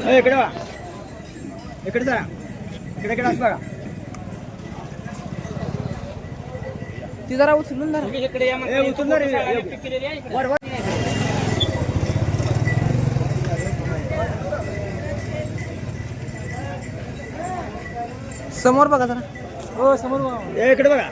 इकडे वा इकडे जा इकडे इकडे असं बघा ती जरा उचलून ना इकडे उचलून वर वर समोर बघा जरा हो समोर इकडे बघा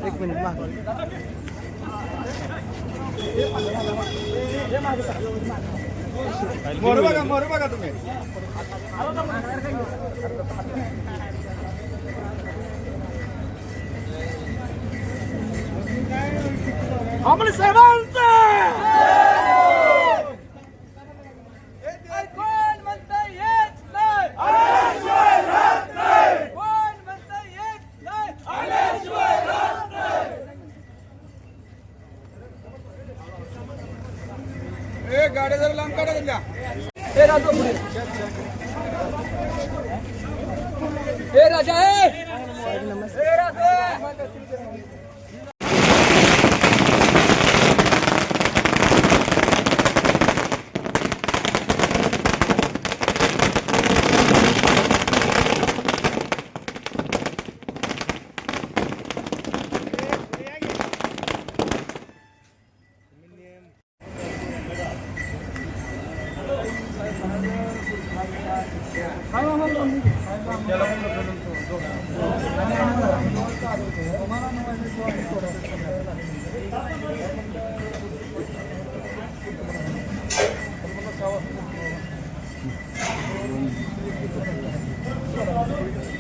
एक मिनिट मोर बघा तुम्ही आपले सर्वांचे कोण म्हणता येत नाही आल्याशिवाय राहत नाही कोण म्हणता येत नाही आल्याशिवाय राहत नाही ए गाडी जरा लांब काढा दिल्या ए राजू ए राजा ए राजा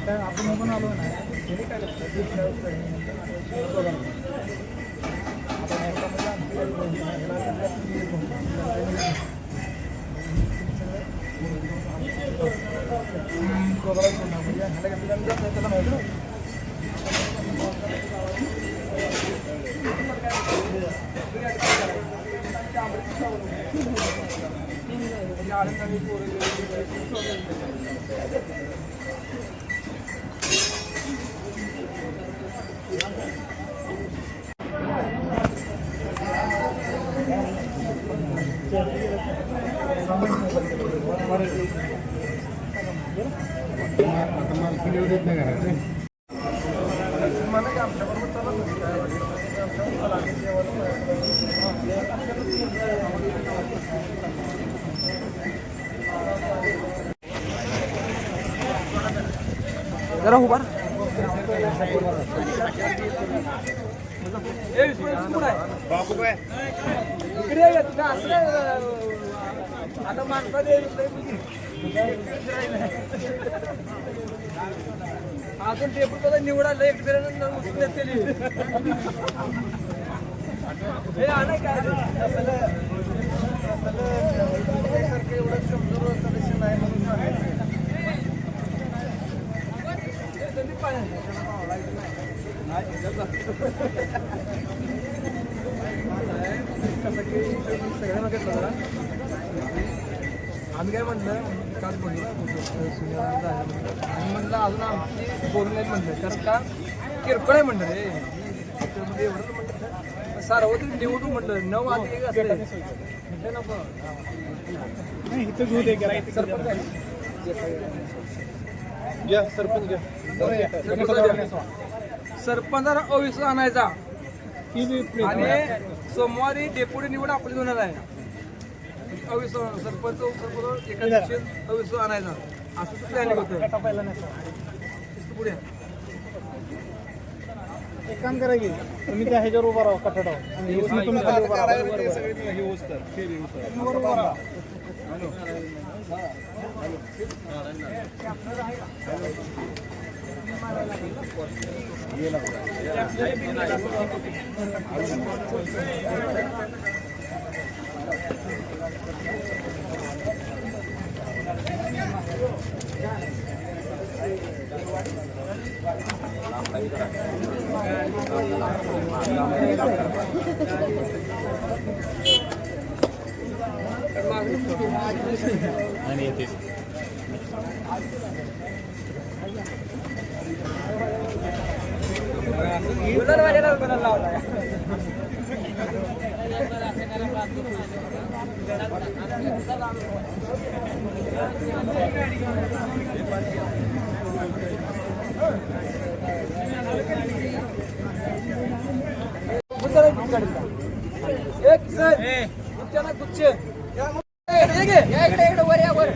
आपण पण आलो ना जरा उभा बापू काय इकडे आता माणसाने अजून टेबल निवडायला एक हे आलं काय एवढं कमजोर सदस्य नाही म्हणून आम्ही काय म्हणलं काल बोललो आणि म्हणलं अजून आमची बोलून नाही म्हणलं कारण का किरकोळ आहे म्हणलं रे त्याच्यामध्ये एवढं म्हणलं सार्वत्रिक निवडून म्हणलं 9 आधी एक असते सरपंचाला अविश्वास आणायचा आणि सोमवारी डेप्युटी निवड आपली होणार आहे अविश्वास सरपंच उपसरपंच एका दिवशी अविश्वास आणायचा असं प्लॅनिंग होतं पुढे एक काम करा की तुम्ही त्या ह्याच्यावर उभा राहा कठडावर तुम्ही खाली उभा राहा आणि येते एक सर गुच्छ गुच्छ इकडे वर या वर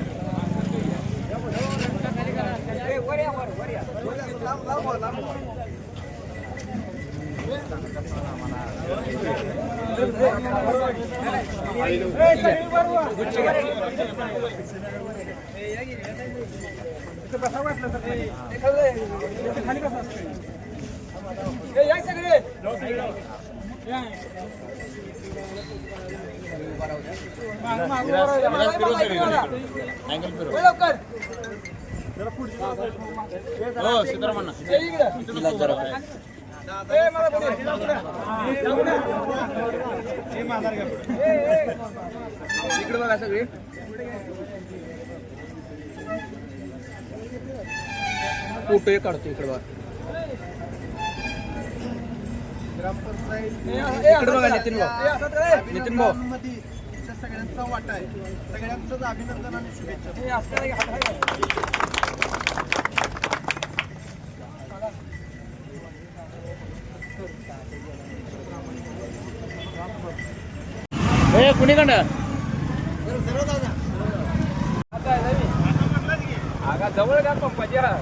कसा वाटलं खाली कसं सगळे इकडे बघा सगळे फोटो काढतो इकडे बघा इकडे बघा नितीन भाऊ सगळ्यांचा वाटा आहे सगळ्यांचं अभिनंदन आणि शुभेच्छा कुणीकडं आगा जवळ का पंपाच्या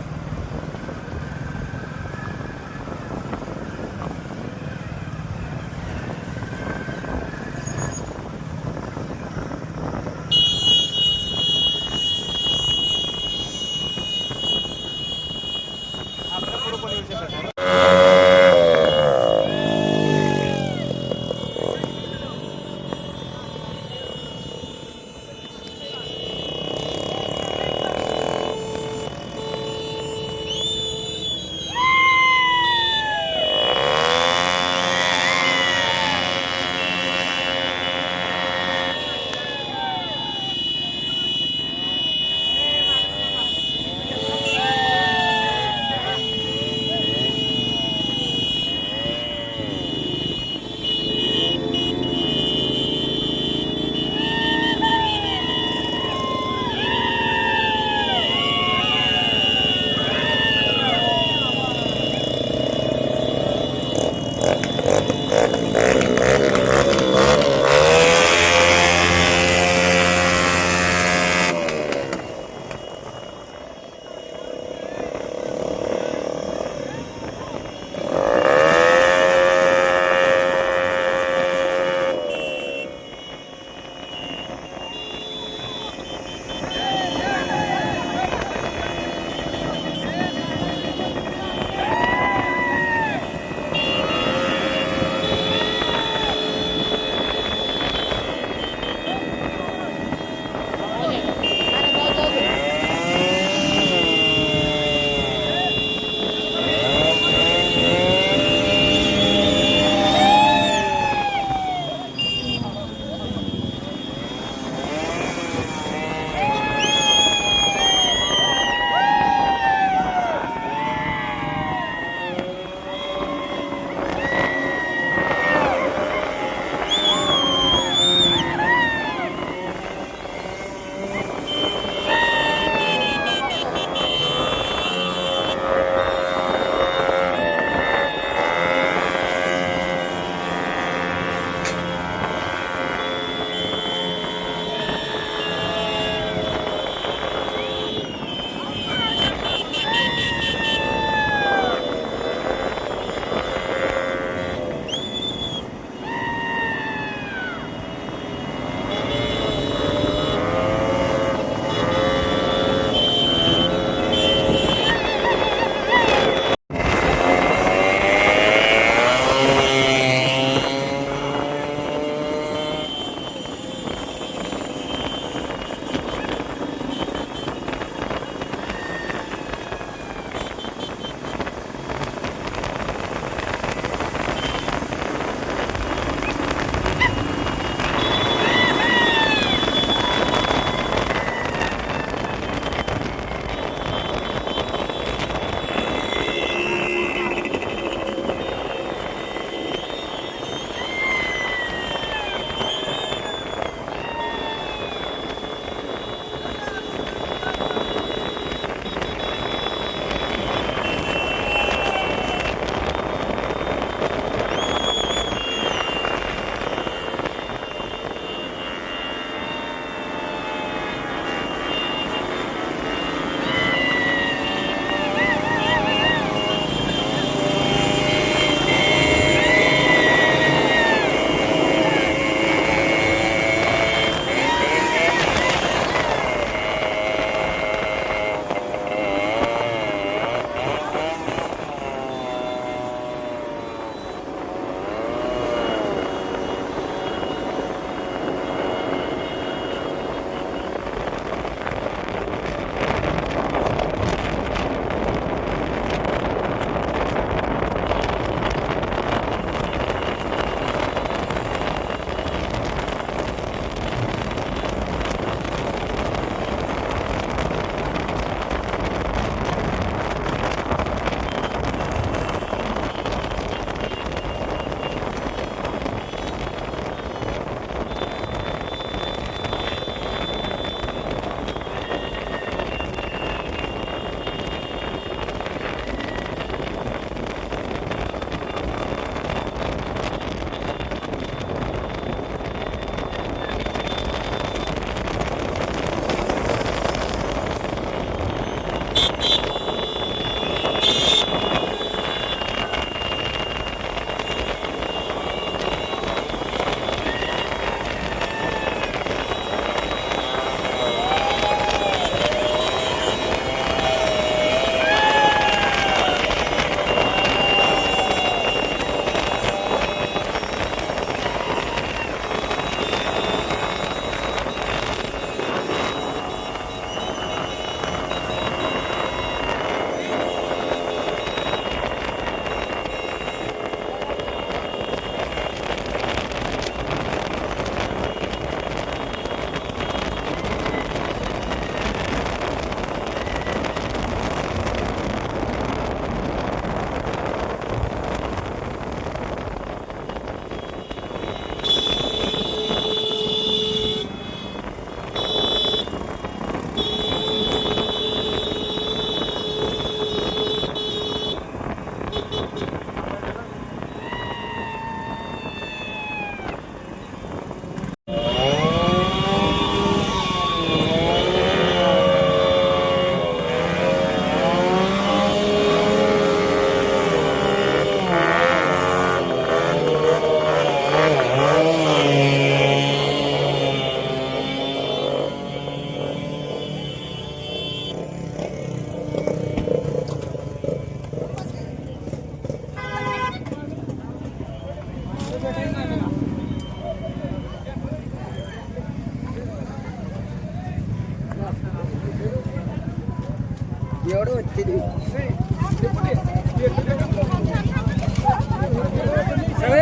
एवढं होते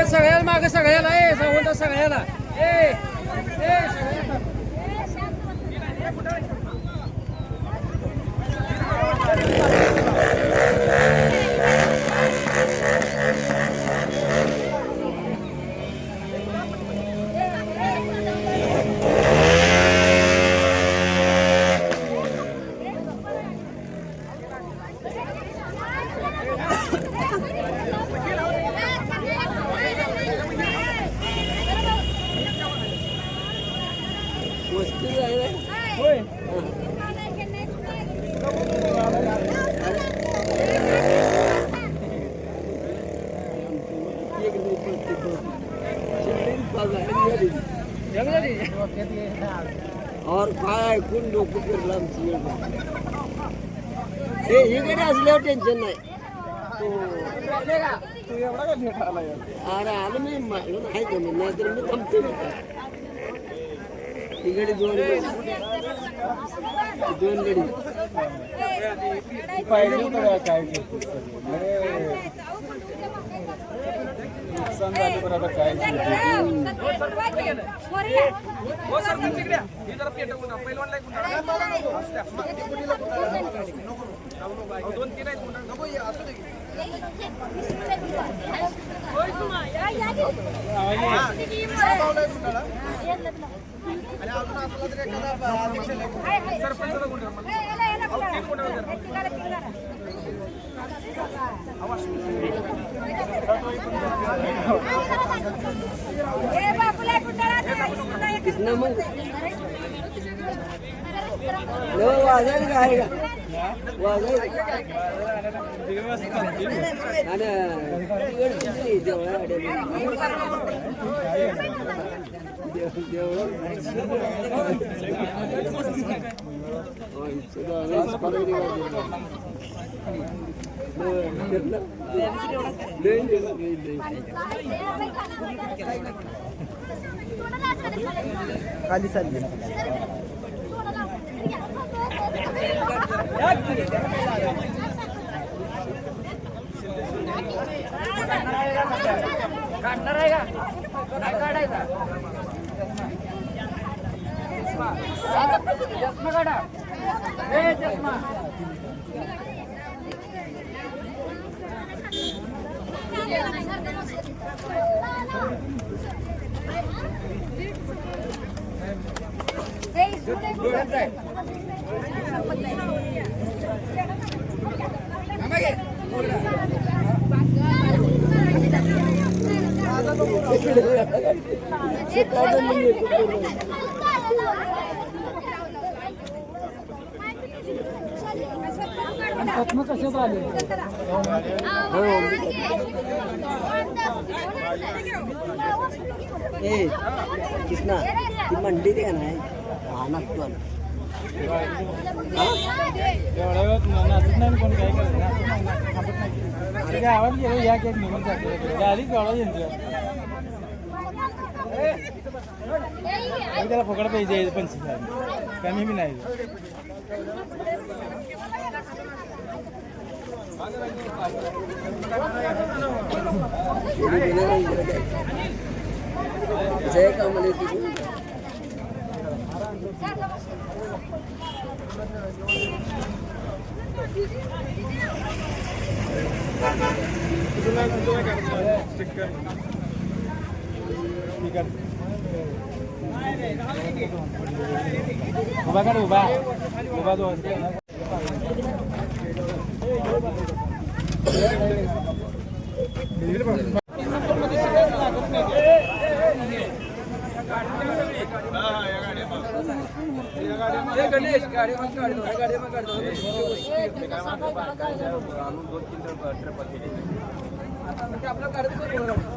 सगळ्याला मागे सगळ्याला सगळ्याला और काय ऐकून डोकं फिरलं आमचं हे इकडे असल्यावर टेन्शन नाही अरे आलं मी नाही जमत नाही तर मी थांबतो तिकडे दोन गडी पाहिजे काय नुकसान झालं बरोबर काय वाजायला काय का खाली चालली काढणार आहे का नाही काढायचा चष्मा काढा चष्मा कशात आले कृष्णा ती मंडी दे नाही एवढ्या वेळात नाचत नाही कोण काय करत नाही गावात गेलो या केक निघून जाते गाडी केवढा येतो त्याला फुकट पाहिजे 25,000 कमी बी नाही जय कामले तिथे उभा कर उभा उभा जो गणेश गाडी मग काढतो आपलं काढतो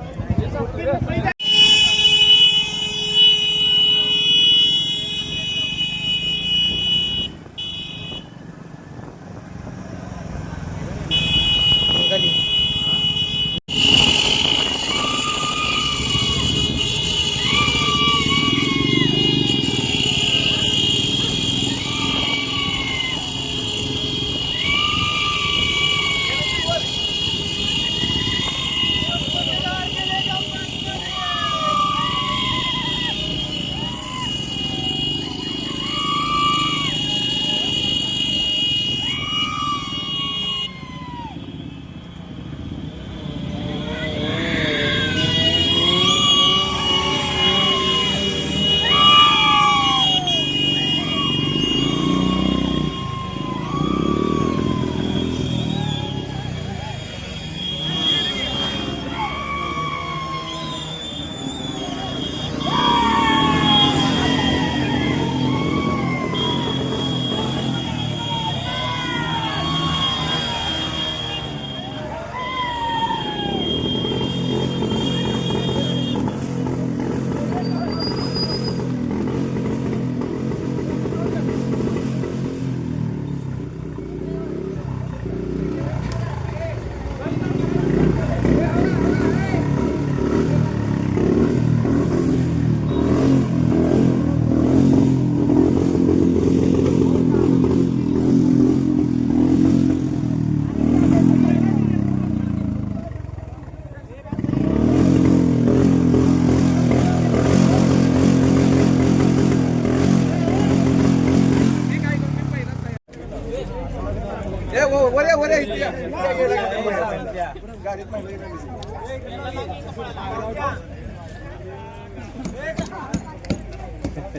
गाडीत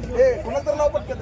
नाही कुणाला तर नाव पटकन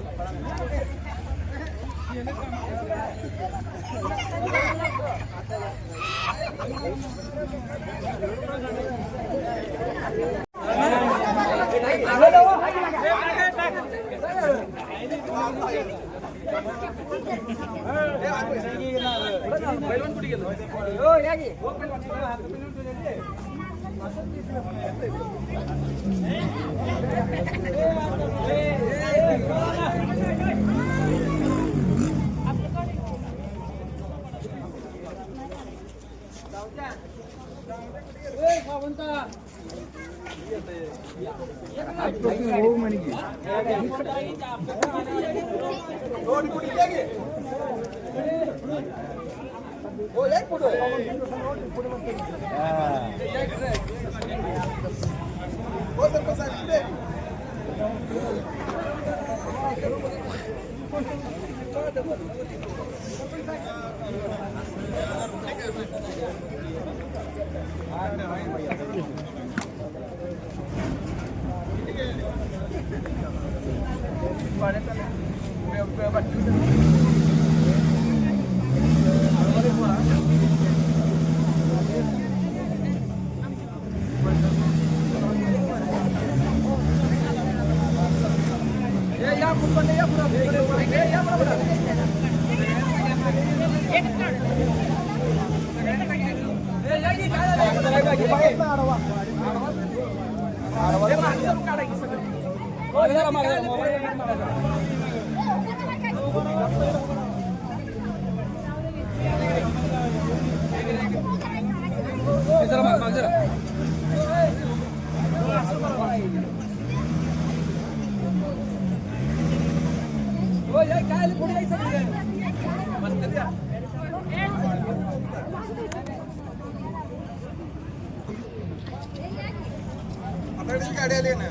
गाडी आली ना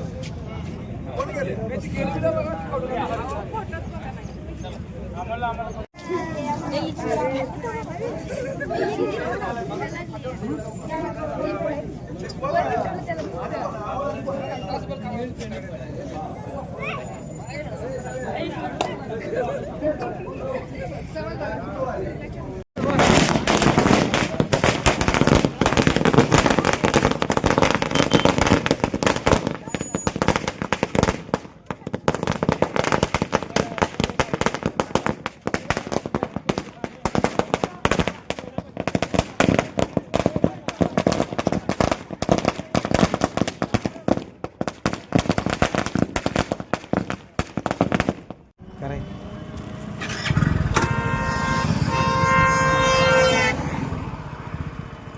कोण गेले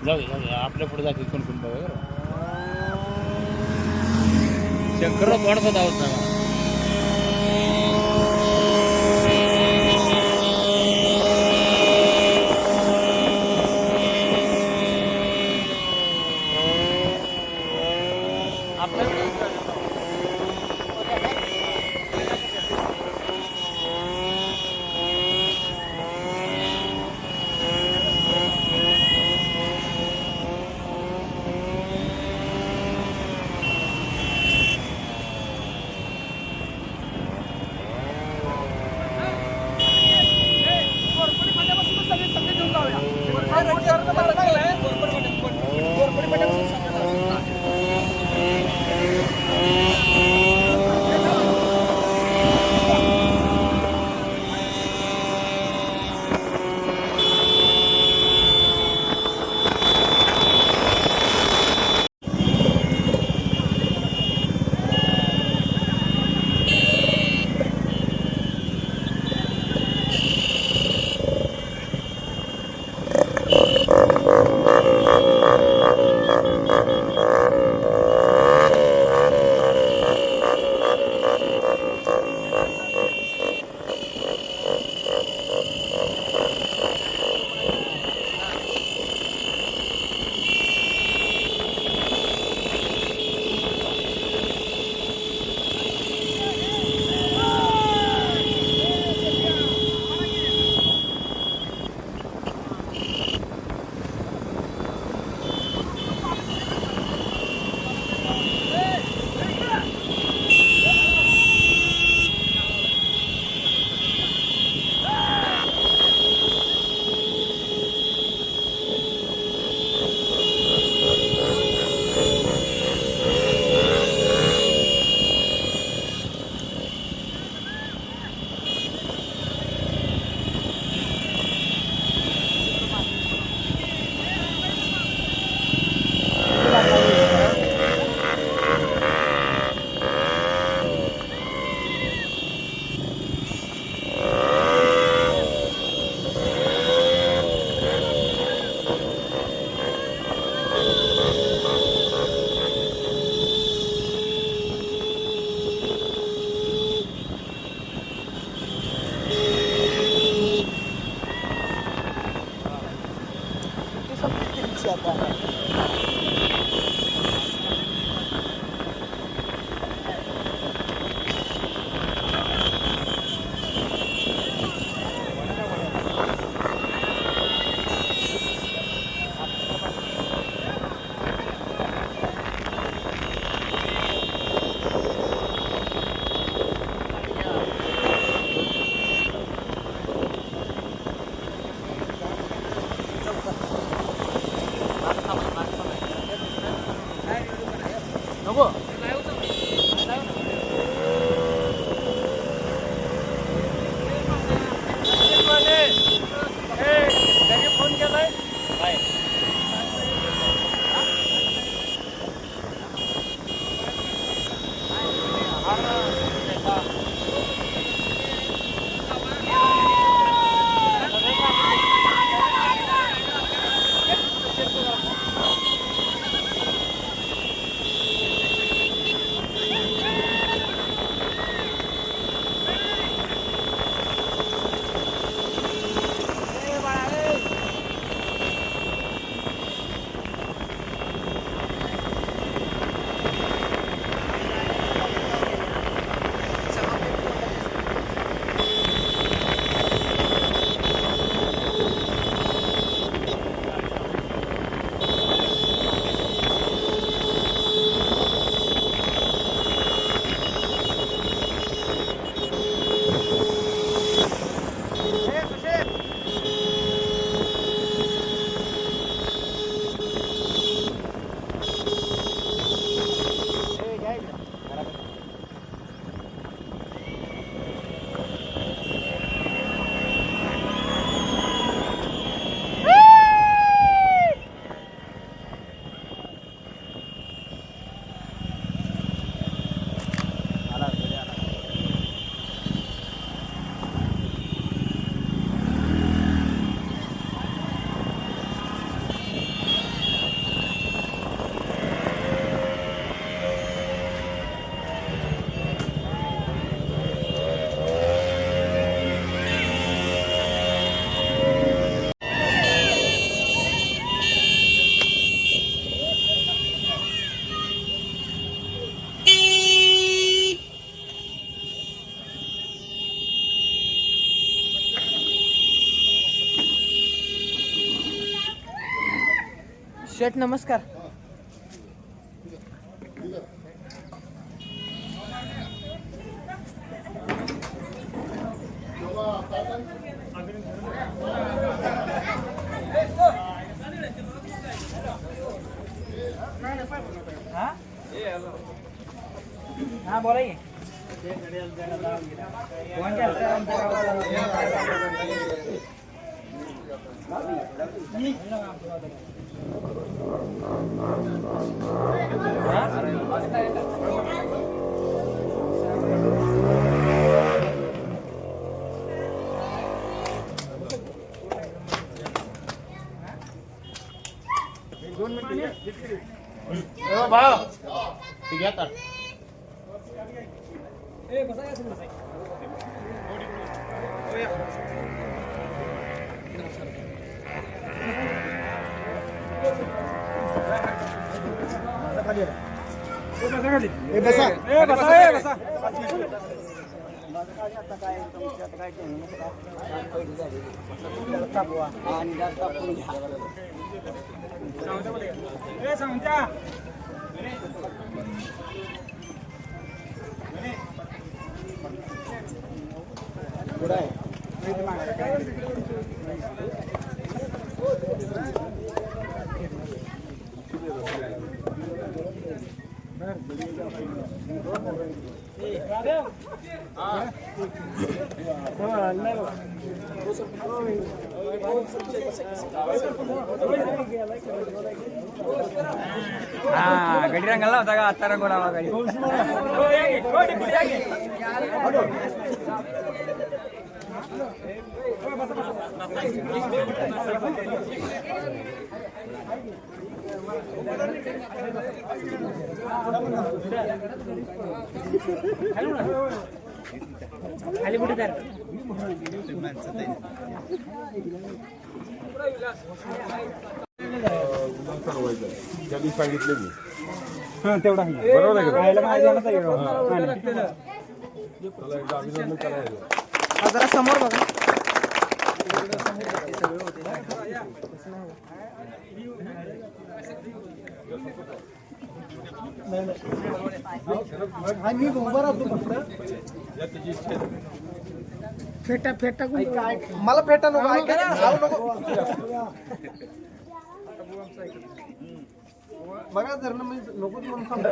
जाऊ दे आपल्या पुढे जातील कोण कोण बघा शंकरराव वाढत आहोत ना कोरपडी फोन केलाय शेठ नमस्कार. हा बोला की. भाऊ ठीक आहे. गडी रंगाला होता का आता रंगवला गाडी. खाली कुठे तर त्यांनी सांगितले मी तेवढा बरोबर आहे का? जरा त्याला एकदा अभिनंदन करायचं. समोर बघा. मी उभा राहतो फेटा फेटा मला फेटा नको जाऊ नको. बघा धरणं मी नकोच म्हणून सांगतो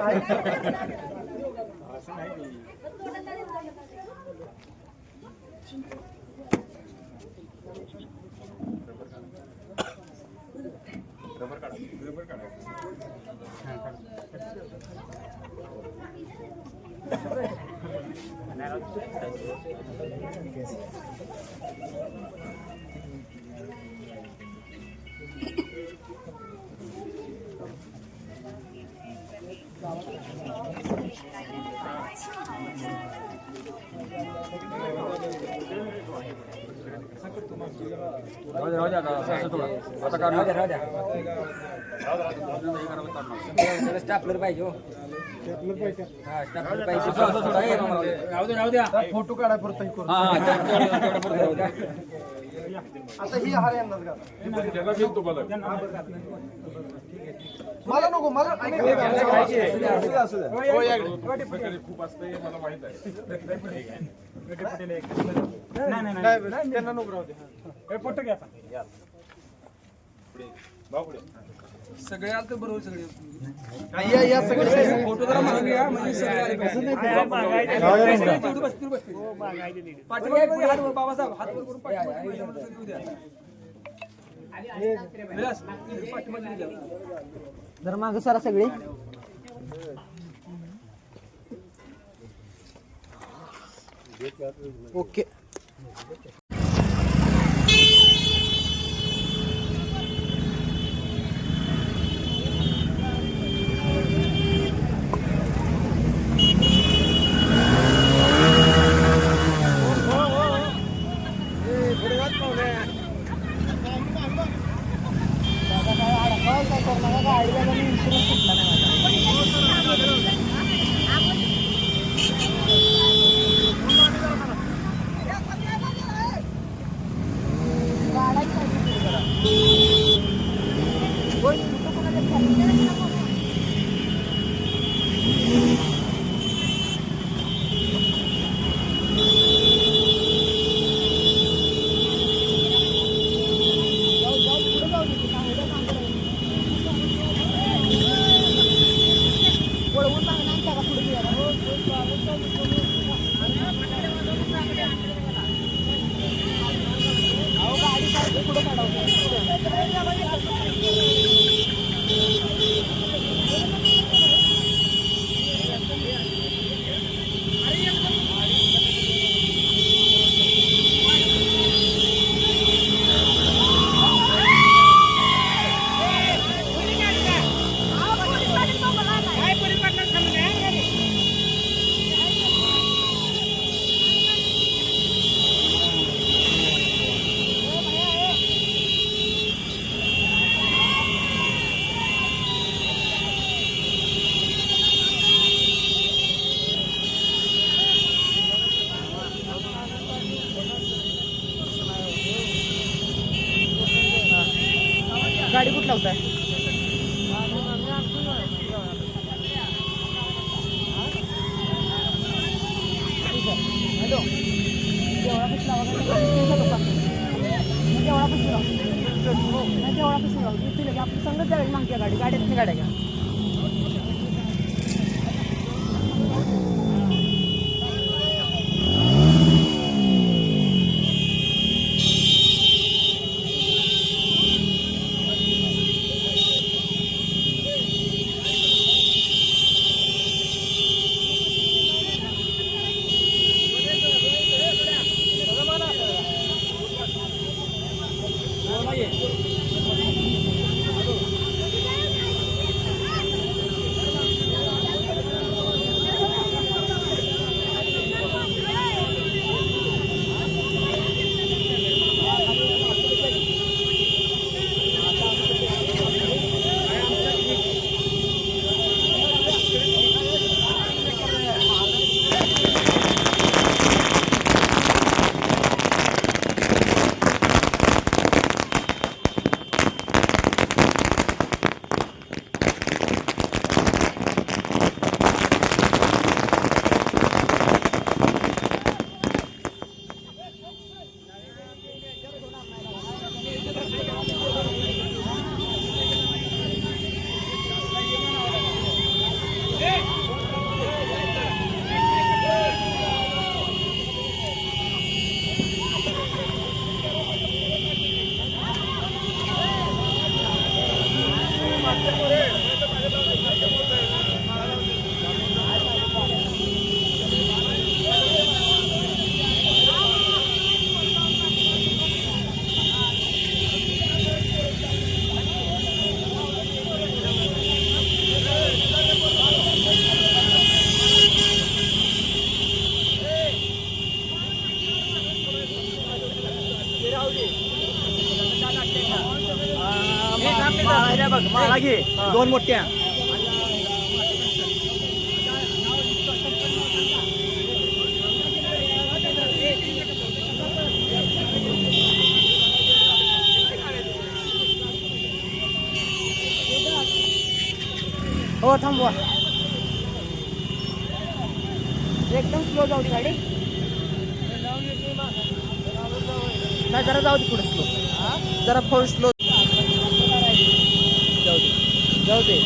स्टापलर पाहिजे फोटो काढाय परत आता ही हार यांनाच घाला त्याला घेऊन तुम्हाला मला नको मला खूप असते मला माहित आहे त्यांना नको राहू दे फोटो घ्या सगळे आलं तर बरोबर सगळे या सगळे फोटो जरा मागून घ्या म्हणजे सगळे आले पाहिजे. पाठीमागे हात वर, बाबासाहेब हात वर करून पाठीमागे येऊ द्या. विलास, पाठीमागे येऊ द्या. जर माग सरा सगळे ओके गाडी कुठला होता हॅलो आपली संगत जावी मागच्या गाडी गाड्यात गाड्या घ्या माळा घे 2 मोठ्या. हो थांबवा. एकदम स्लो जाऊ दे गाडी. नाही जरा जाऊ दे पुढे स्लो. जरा फुल स्लो जाऊ दे जाऊ दे.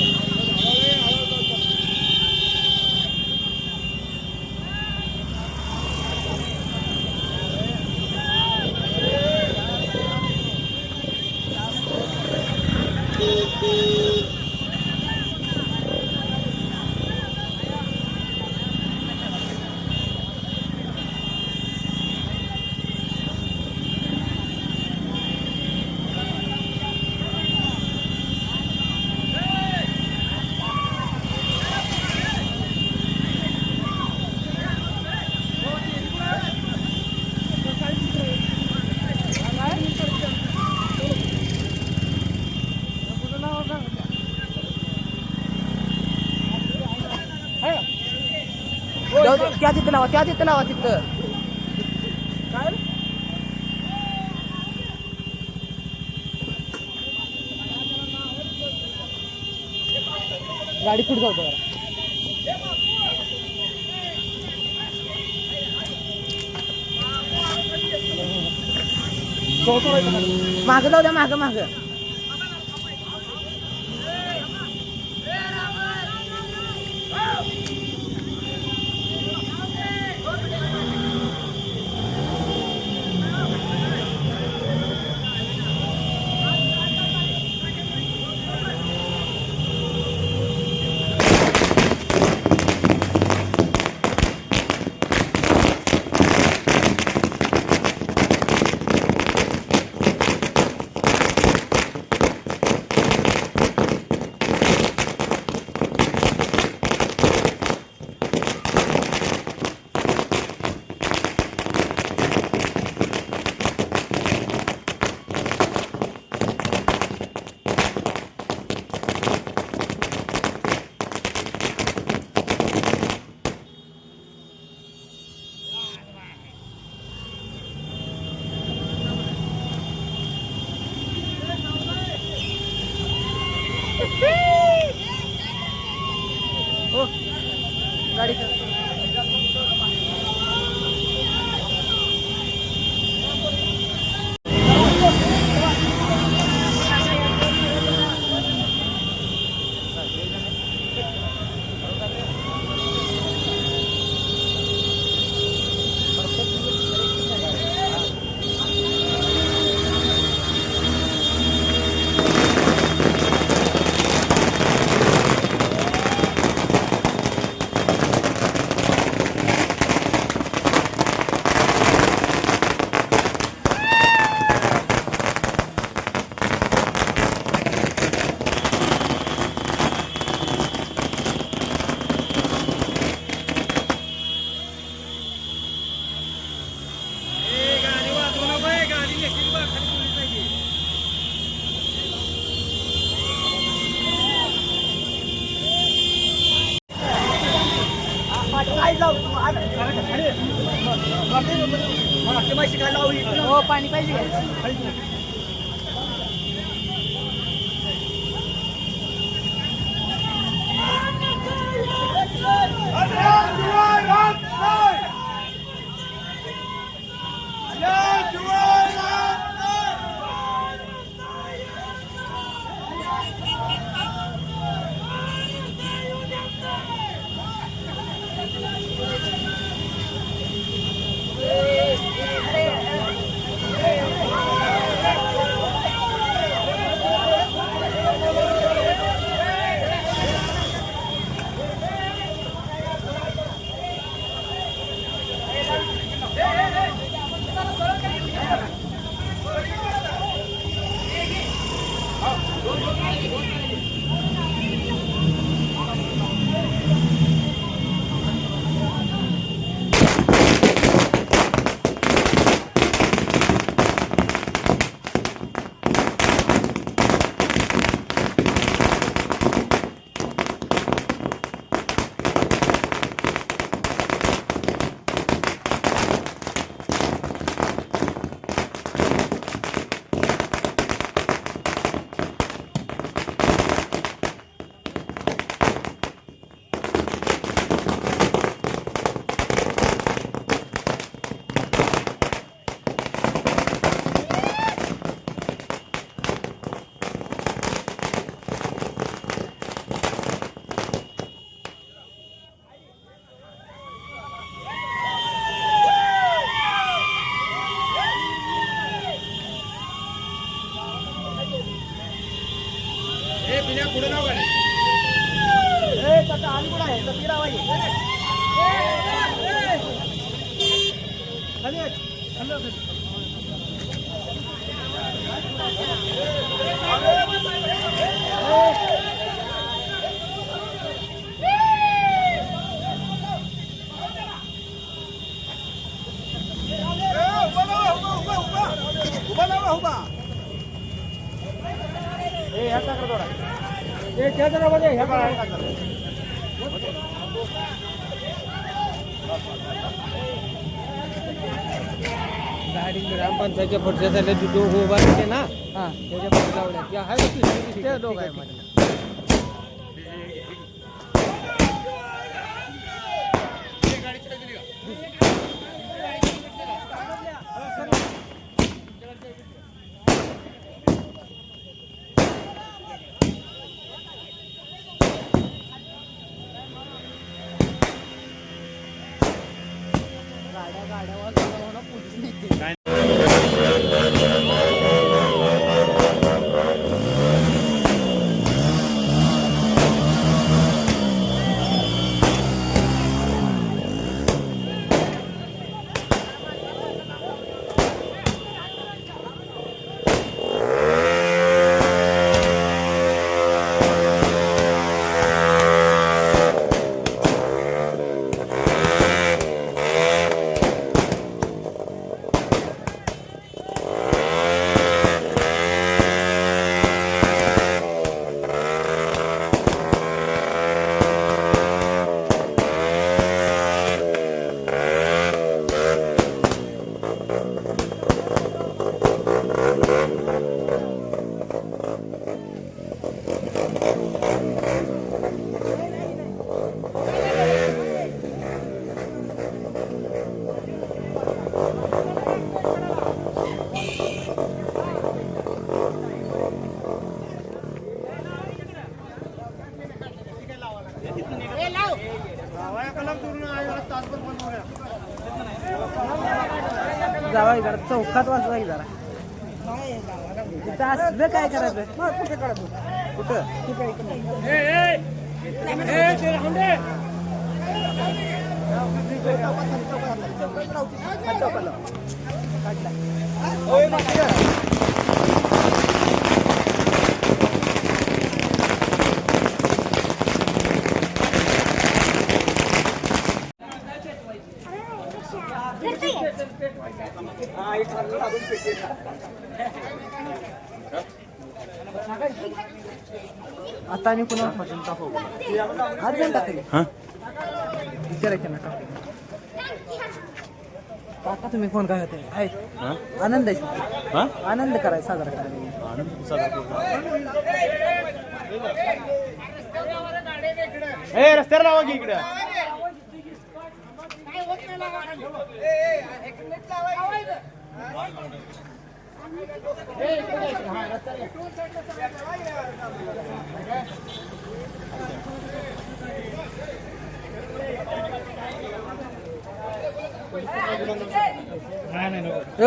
जाऊ दे. त्या तिथं लावा त्या तिथं लावा तिथं. गाडी पुढे जाऊ जरा. मागं जाऊ द्या मागं मागं. हो गाडी हो पाणी पाहिजे गाडी ग्रामपंचायतच्या पुढच्या झाल्या तिथे उभा राहते ना हा त्याच्या पुढे लावल्यात या आहे त्या दोघं आहे माझ्या जावा जरा चौकात वाजवा जरा इथं असलं काय करायचं कुठे काढतो कुठं आता आणि पुन्हा आज जाऊन टाकेल विचारायचं ना काका तुम्ही फोन काय होते आहे आनंद आहे आनंद करायचा साजरा करायचा रस्त्यावर लावा की इकडे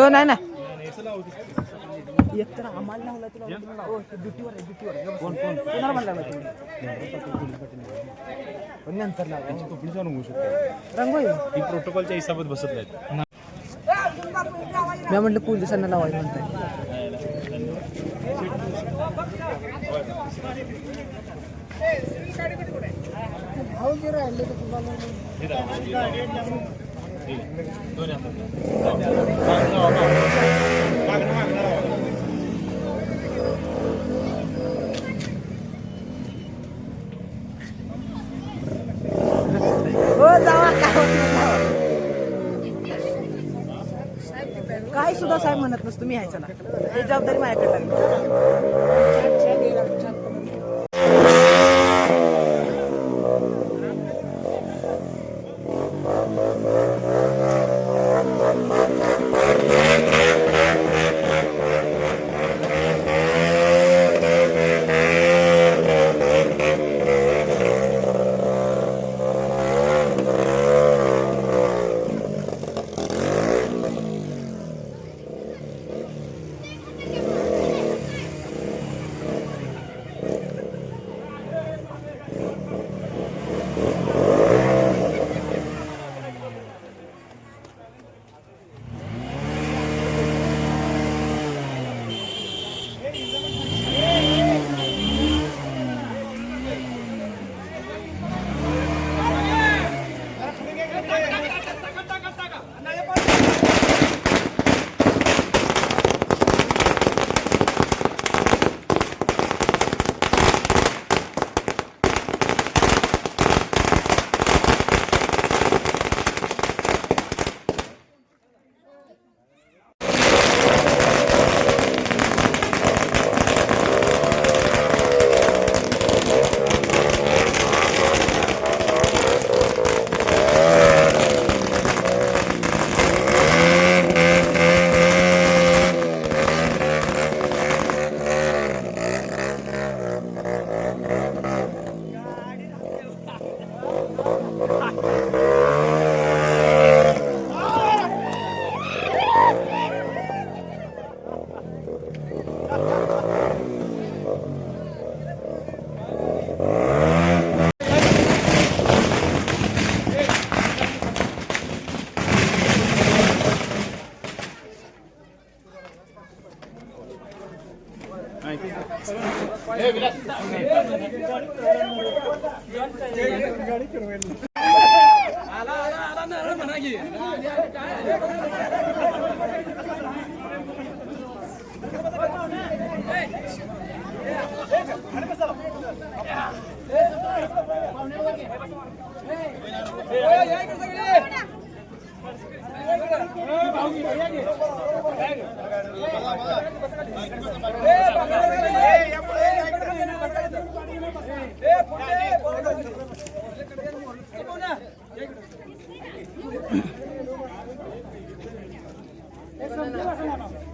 नाही ना एक तर आम्हाला लावला तुला ड्युटीवर आहे ड्युटीवर कोण कोण कोणाला म्हणला तुम्ही नंतर लावा रंगोळी ही प्रोटोकॉलच्या हिसाबात बसत नाहीत. मी म्हटलं पोलिसांना लावायचं म्हणताय राहिले काय सुद्धा साहेब म्हणत नसतो मी यायचं ना हे जबाबदारी माझ्याकडे लागली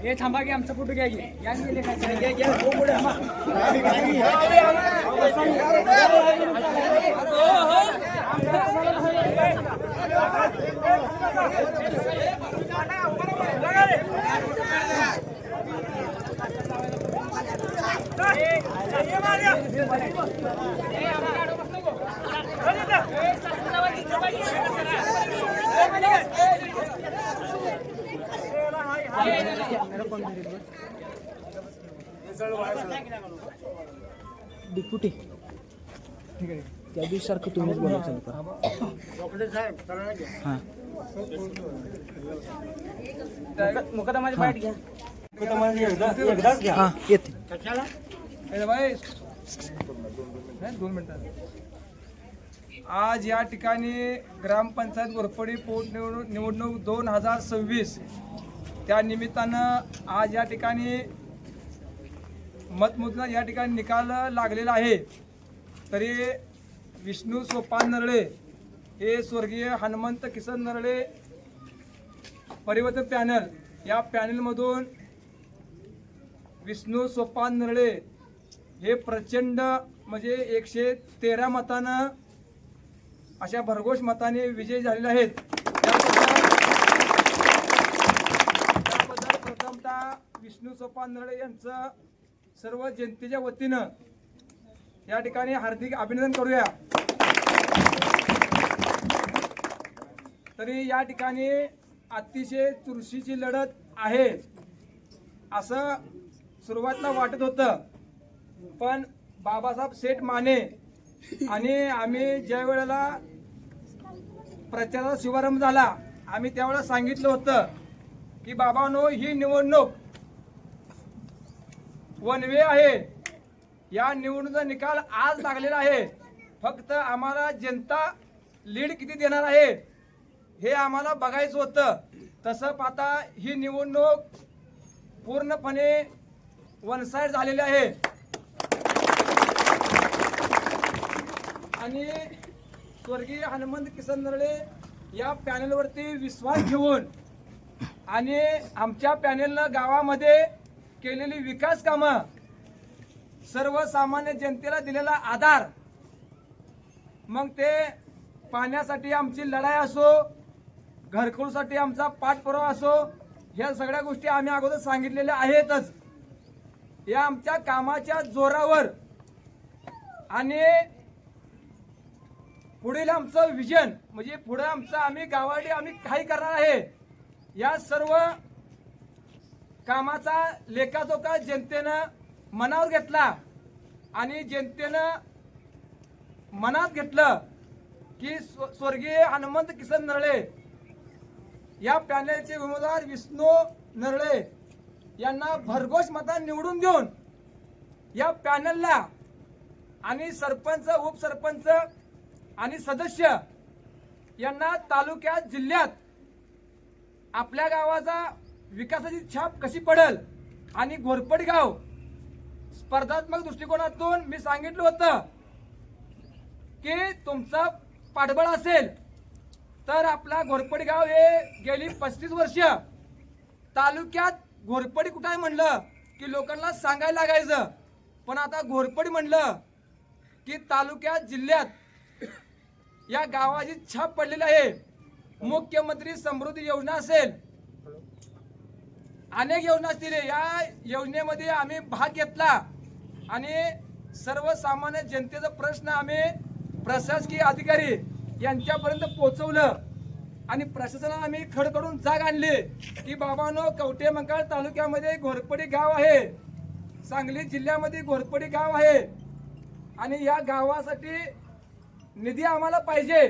हे थांबा की आमचा फोटो घ्या की या गेले काय डिपुटी ठीक आहे त्या दिवसासारखं तुम्हीच बोलायचं हां मुकदमाची बाईट घ्या हां येते भाई 2 मिनिटं. आज या ठिकाणी ग्रामपंचायत घोरपडी निवडणूक 2026 त्या निमित्तानं आज या ठिकाणी मतमोजणीचा या ठिकाणी निकाल लागलेला आहे. तरी विष्णू सोपान नरळे हे स्वर्गीय हनुमंत किसन नरळे परिवर्तन पॅनल या पॅनलमधून विष्णू सोपान नरळे हे प्रचंड म्हणजे 113 मतानं अशा भरघोष मताने विजयी झालेले आहेत. त्याबद्दल प्रथमतः विष्णू सोपान नरळे यांचं सर्व जनतेच्या वतीनं या ठिकाणी हार्दिक अभिनंदन करूया. तरी या ठिकाणी अतिशय चुरशीची लढत आहे असं सुरुवातीला वाटत होतं, पण बाबासाहेब सेठ माने आणि आम्ही ज्या वेळेला प्रचाराचा शुभारंभ झाला आम्ही त्यावेळेला सांगितलं होतं की बाबांनो ही निवडणूक वन वे आहे. या निवडणुकीचा निकाल आज लागलेला आहे. फक्त आम्हाला जनता लीड किती देणार आहे हे आम्हाला बघायचं होतं. तसं पाहता ही निवडणूक पूर्णपणे वन साइड झालेली आहे आणि स्वर्गीय हनुमंत किसन नरळे या पॅनलवरती विश्वास घेऊन आणि आमच्या पॅनलनं गावामध्ये केलेली विकास कामं, सर्वसामान्य जनतेला दिलेला आधार, मग ते पाण्यासाठी आमची लढाई असो, घरकुलसाठी आमचा पाठपुरावा असो, ह्या सगळ्या गोष्टी आम्ही अगोदर सांगितलेल्या आहेतच. या आमच्या कामाच्या जोरावर आणि पुढील आमचं विजन म्हणजे पुढे आमचं आम्ही गावासाठी आम्ही काही करणार आहे या सर्व कामाचा लेखाजोखा जनतेनं मनावर घेतला आणि जनतेनं मनात घेतलं की स्वर्गीय हनुमंत किसन नरळे या पॅनलचे उमेदवार विष्णू नरळे यांना भरघोष मतांनी निवडून देऊन या पॅनलला आणि सरपंच, उपसरपंच आणि सदस्य यांना तालुक्यात, जिल्ह्यात आपल्या गावाचा विकासाची छाप कशी पडेल आणि घोरपडी गाव स्पर्धात्मक दृष्टिकोनातून मी सांगितलं होतं की तुमचा पाठबळ असेल तर आपला घोरपडी गाव हे गेली 35 वर्ष तालुक्यात घोरपडी कुठे आहे म्हणलं की लोकांना सांगायला लागायचं, पण आता घोरपडी म्हणलं की तालुक्यात, जिल्ह्यात या गावाची छाप पडलेली आहे. मुख्यमंत्री समृद्धी योजना असेल, अनेक योजना असतील, या योजनेमध्ये आम्ही भाग घेतला आणि सर्वसामान्य जनतेचा प्रश्न आम्ही प्रशासकीय अधिकारी यांच्यापर्यंत पोहोचवलं आणि प्रशासनाला आम्ही खडकडून जाग आणली की बाबांनो कवठेमंकाळ तालुक्यामध्ये घोरपडी गाव आहे सांगली जिल्ह्यामध्ये घोरपडी गाव आहे आणि या गावासाठी निधी आम्हाला पाहिजे.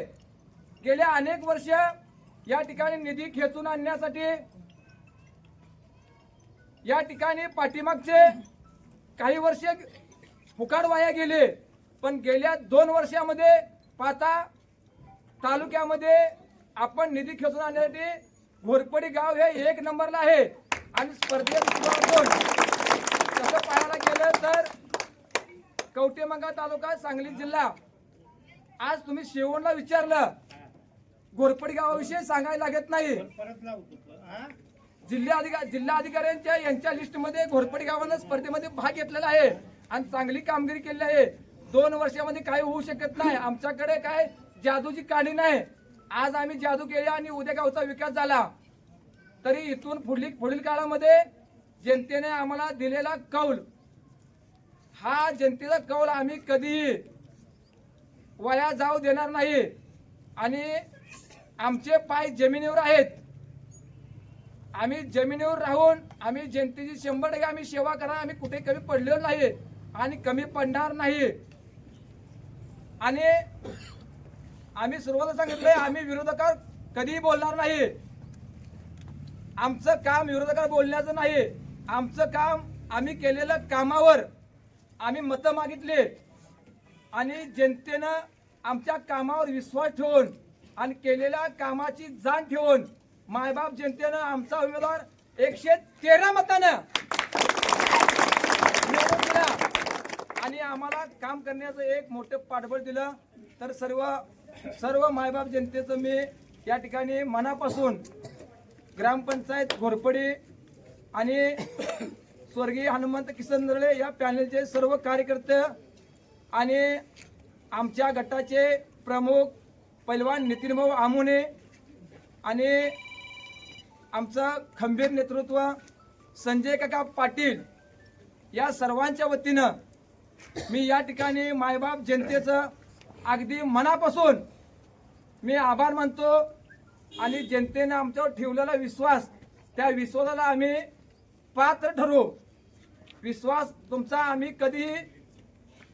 गेल्या अनेक वर्ष या ठिकाणी निधी खेचून आणण्यासाठी या ठिकाणी पाठीमागचे काही वर्ष फुकाट वाया गेले, पण गेल्या 2 वर्षामध्ये पाहता तालुक्यामध्ये आपण निधी खेचून आणण्यासाठी घोरपडी गाव हे 1 नंबरला आहे आणि स्पर्धेत तसं पाहायला गेलं तर कवठेमंकाळ तालुका सांगली जिल्हा. आज तुम्ही शेवणला विचारलं घोरपडी गावाविषयी सांगायला लागत नाही. जिल्हा अधिकाऱ्यांच्या यांच्या लिस्टमध्ये घोरपडी गावानं स्पर्धेमध्ये भाग घेतलेला आहे आणि चांगली कामगिरी केली आहे. 2 वर्षामध्ये काही होऊ शकत नाही. आमच्याकडे काय जादूची काढी नाही. आज आम्ही जादू केली आणि उद्या गावचा विकास झाला. तरी इथून पुढील काळामध्ये जनतेने आम्हाला दिलेला कौल, हा जनतेचा कौल आम्ही कधीही वाया जाऊ देणार नाही आणि आमचे पाय जमिनीवर आहेत. आम्ही जमिनीवर राहून आम्ही जनतेची 100% आम्ही सेवा करणार. आम्ही कुठे कमी पडलेलो नाही आणि कमी पडणार नाही. आणि आम्ही सुरुवातीला सांगितलंय आम्ही विरोधकावर कधीही बोलणार नाही. आमचं काम विरोधकावर बोलण्याचं नाही. आमचं काम आम्ही केलेलं कामावर आम्ही मतं मागितले आणि जनतेनं आमच्या कामावर विश्वास ठेवून आणि केलेल्या कामाची जाण ठेवून मायबाप जनतेनं आमचा उमेदवार 113 मतानं निवडून दिला आणि आम्हाला काम करण्याचं एक मोठं पाठबळ दिलं. तर सर्व मायबाप जनतेचं मी या ठिकाणी मनापासून ग्रामपंचायत घोरपडी आणि स्वर्गीय हनुमंत किसन नरळे या पॅनलचे सर्व कार्यकर्ते आणि आमच्या गटाचे प्रमुख पैलवान नितीनभाऊ आमुने आणि आमचं खंबीर नेतृत्व संजय काका पाटील या सर्वांच्या वतीनं मी या ठिकाणी मायबाप जनतेचं अगदी मनापासून मी आभार मानतो आणि जनतेनं आमच्यावर ठेवलेला विश्वास, त्या विश्वासाला आम्ही पात्र ठरू. विश्वास तुमचा आम्ही कधीही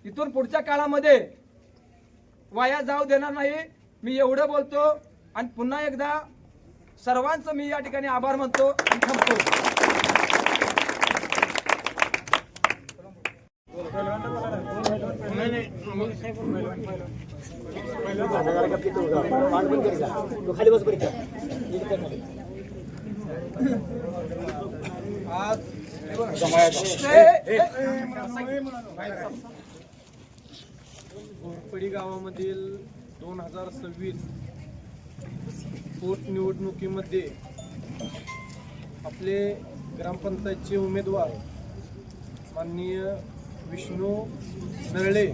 इथून पुढच्या काळामध्ये वाया जाऊ देणार नाही. मी एवढं बोलतो आणि पुन्हा एकदा सर्वांचं मी या ठिकाणी आभार मानतो आणि थांबतो. घोरपडी गावामधील 2026 पोटनिवडणुकीमध्ये आपले ग्रामपंचायतचे उमेदवार माननीय विष्णू नरळे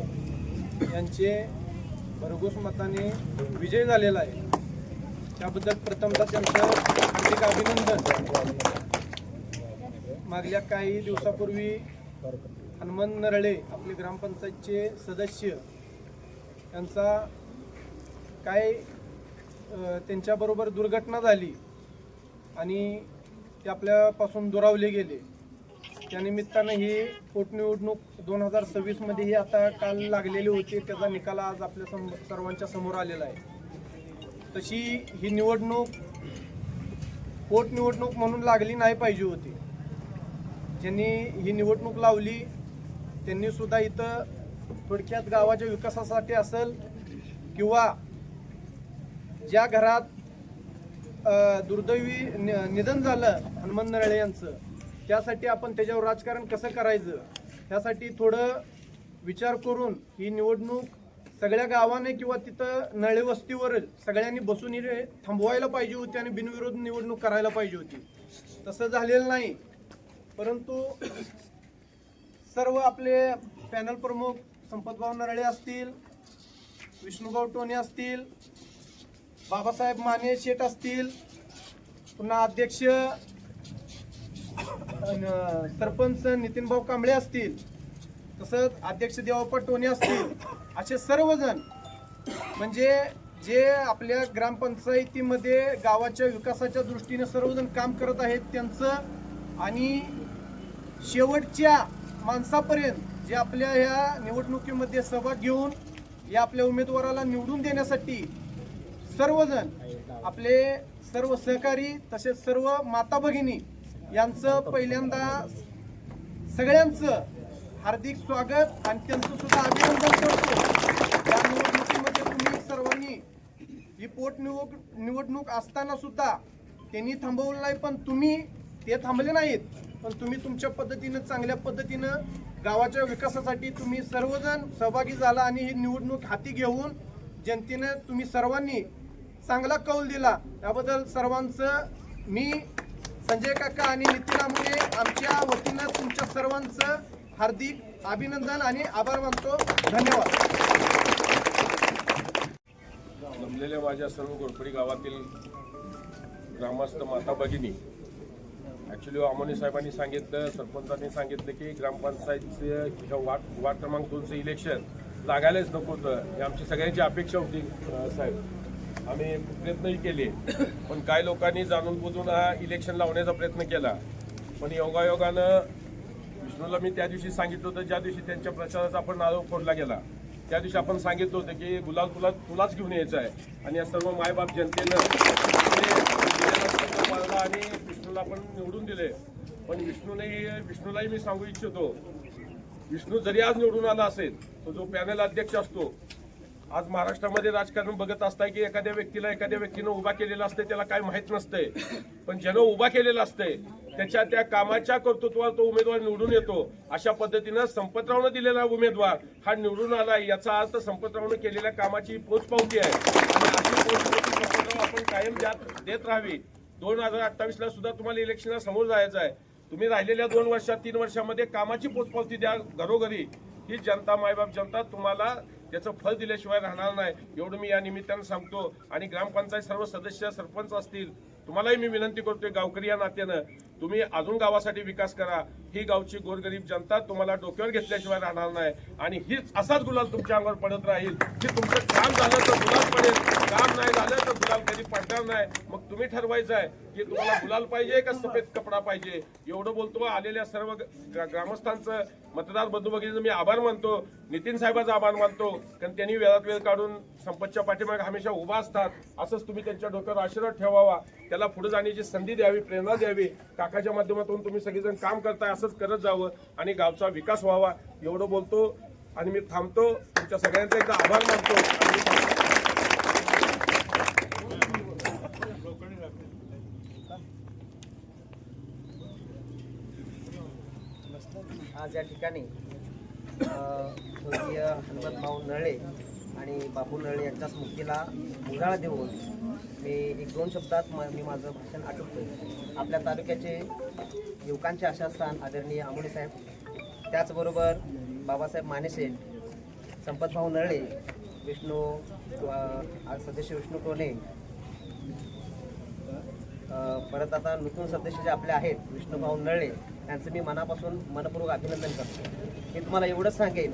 यांचे भरघोस मताने विजय झालेला आहे. त्याबद्दल प्रथमतः त्यांचं हार्दिक अभिनंदन. मागल्या काही दिवसापूर्वी हनुमंत नरळे आपले ग्रामपंचायतचे सदस्य यांचा काय त्यांच्याबरोबर दुर्घटना झाली आणि ते आपल्यापासून दुरावले गेले. त्यानिमित्तानं ही पोटनिवडणूक 2026 मध्ये ही आता काल लागलेली होती. त्याचा निकाल आज आपल्या सर्वांच्या समोर आलेला आहे. तशी ही निवडणूक पोटनिवडणूक म्हणून लागली नाही पाहिजे होती. ज्यांनी ही निवडणूक लावली त्यांनी सुद्धा इथं थोडक्यात गावाच्या विकासासाठी असेल किंवा ज्या घरात दुर्दैवी निधन झालं हनुमंत नरळे यांचं, त्यासाठी आपण त्याच्यावर राजकारण कसं करायचं ह्यासाठी थोडं विचार करून ही निवडणूक सगळ्या गावाने किंवा तिथं नळे वस्तीवर सगळ्यांनी बसून थांबवायला पाहिजे होती आणि बिनविरोध निवडणूक करायला पाहिजे होती. तसं झालेलं नाही. परंतु सर्व आपले पॅनल प्रमुख संपतभाऊ नरळे असतील, विष्णुभाऊ टोने असतील, बाबासाहेब माने शेठ असतील, पुन्हा अध्यक्ष सरपंच नितीनभाऊ कांबळे असतील, तसंच अध्यक्ष देवाप्पा टोने असतील, असे सर्वजण म्हणजे जे आपल्या ग्रामपंचायतीमध्ये गावाच्या विकासाच्या दृष्टीने सर्वजण काम करत आहेत त्यांचं आणि शेवटच्या माणसापर्यंत जे आपल्या ह्या निवडणुकीमध्ये सहभाग घेऊन या आपल्या उमेदवाराला निवडून देण्यासाठी सर्वजण आपले सर्व सहकारी तसेच सर्व माता भगिनी यांचं पहिल्यांदा सगळ्यांचं हार्दिक स्वागत आणि त्यांचं सुद्धा अभिनंदन करतो। या निवडणुकीमध्ये तुम्ही सर्वांनी ही निवडणूक असताना सुद्धा त्यांनी थांबवलं नाही, पण तुम्ही ते थांबले नाहीत, पण तुम्ही तुमच्या पद्धतीनं चांगल्या पद्धतीनं गावाच्या विकासासाठी तुम्ही सर्वजण सहभागी झाला आणि ही निवडणूक हाती घेऊन जनतेनं तुम्ही सर्वांनी चांगला कौल दिला। त्याबद्दल सर्वांचं मी संजय काका आणि नितीन आंबळे आमच्या वतीनं तुमच्या सर्वांचं हार्दिक अभिनंदन आणि आभार मानतो। धन्यवाद। जमलेल्या माझ्या सर्व घोरपडी गावातील ग्रामस्थ माता भगिनी, ॲक्च्युली आमोने साहेबांनी सांगितलं, सरपंचांनी सांगितलं की ग्रामपंचायतचं वार्ड क्रमांक 2चं इलेक्शन लागायलाच नको होतं, ही आमची सगळ्यांची अपेक्षा होती साहेब। आम्ही प्रयत्नही केले, पण काही लोकांनी जाणून बुजून हा इलेक्शन लावण्याचा प्रयत्न केला, पण योगायोगानं विष्णूला मी त्या दिवशी सांगितलं होतं, ज्या दिवशी त्यांच्या प्रचाराचा आपण नारळ फोडला गेला त्या दिवशी आपण सांगितलं होतं की गुलाल तुलाच घेऊन यायचं आहे, आणि या सर्व मायबाप जनतेनं आणि विष्णूला आपण निवडून दिले। पण विष्णूलाही मी सांगू इच्छितो, विष्णू जरी आज निवडून आला असेल, तो जो पॅनल अध्यक्ष असतो, आज महाराष्ट्रामध्ये राजकारण बघत असताय की एखाद्या व्यक्तीनं उभा केलेला असते, त्याला काय माहित नसतंय, पण ज्यानं उभा केलेला असतंय त्याच्या त्या कामाच्या कर्तृत्वावर तो उमेदवार निवडून येतो। अशा पद्धतीनं संपतरावनं दिलेला उमेदवार हा निवडून आला, याचा अर्थ संपतरावनं केलेल्या कामाची पोचपावती आहे, आणि अशी पोचपावती संपतराव आपण कायम देत राहावी। 2028ला सुद्धा तुम्हाला इलेक्शनला समोर जायचं आहे, तुम्ही राहिलेल्या 2 वर्षात 3 वर्षामध्ये कामाची पोचपावती द्या घरोघरी। ही जनता, मायबाप जनता तुम्हाला त्याचं फळ दिल्याशिवाय राहणार नाही, एवढं मी या निमित्तानं सांगतो। आणि ग्रामपंचायत सर्व सदस्य, सरपंच असतील, तुम्हालाही मी विनंती करतोय गावकरी या नात्यानं, तुम्ही अजून गावासाठी विकास करा। ही गावची गोरगरीब जनता तुम्हाला डोक्यावर घेतल्याशिवाय राहणार नाही, आणि हीच असाच गुलाल तुमच्या अंगावर पडत राहील की तुमचं काम झालं तर गुलाल पडेल, काम नाही झालं तर गुलाल कधी पडणार नाही। मग तुम्ही ठरवायचं आहे की तुम्हाला गुलाल पाहिजे का सफेद कपडा पाहिजे। एवढं बोलतो, आलेल्या सर्व ग्रामस्थांचं, मतदार बंधू भगिनींचं मी आभार मानतो, नितीन साहेबांचा आभार मानतो, कारण त्यांनी वेळात वेळ काढून संपतच्या पाठीमागे हमेशा उभा असतात। असंच तुम्ही त्यांच्या डोक्यावर आशीर्वाद ठेवावा, त्याला पुढे जाण्याची संधी द्यावी, प्रेरणा द्यावी। काकाच्या माध्यमातून तुम्ही सगळेजण काम करताय, असंच करत जावं आणि गावचा विकास व्हावा, एवढं बोलतो आणि मी थांबतो। तुमच्या सगळ्यांचा एकदा आभार मानतो। आज या ठिकाणी स्वर्गीय हनुमंतभाऊ नळे आणि बापू नळे यांच्या स्मृतीला उजाळा देऊन मी 1-2 शब्दात मी माझं भाषण आटोपतोय। आपल्या तालुक्याचे युवकांचे आशास्थान आदरणीय आंबोळे साहेब, त्याचबरोबर बाबासाहेब मानेशेठ, संपतभाऊ नळे, विष्णू सदस्य विष्णू टोने, परत आता नूतन सदस्य जे आपले आहेत विष्णूभाऊ नळे, त्यांचं मी मनापासून मनपूर्वक अभिनंदन करतो। मी तुम्हाला एवढंच सांगेन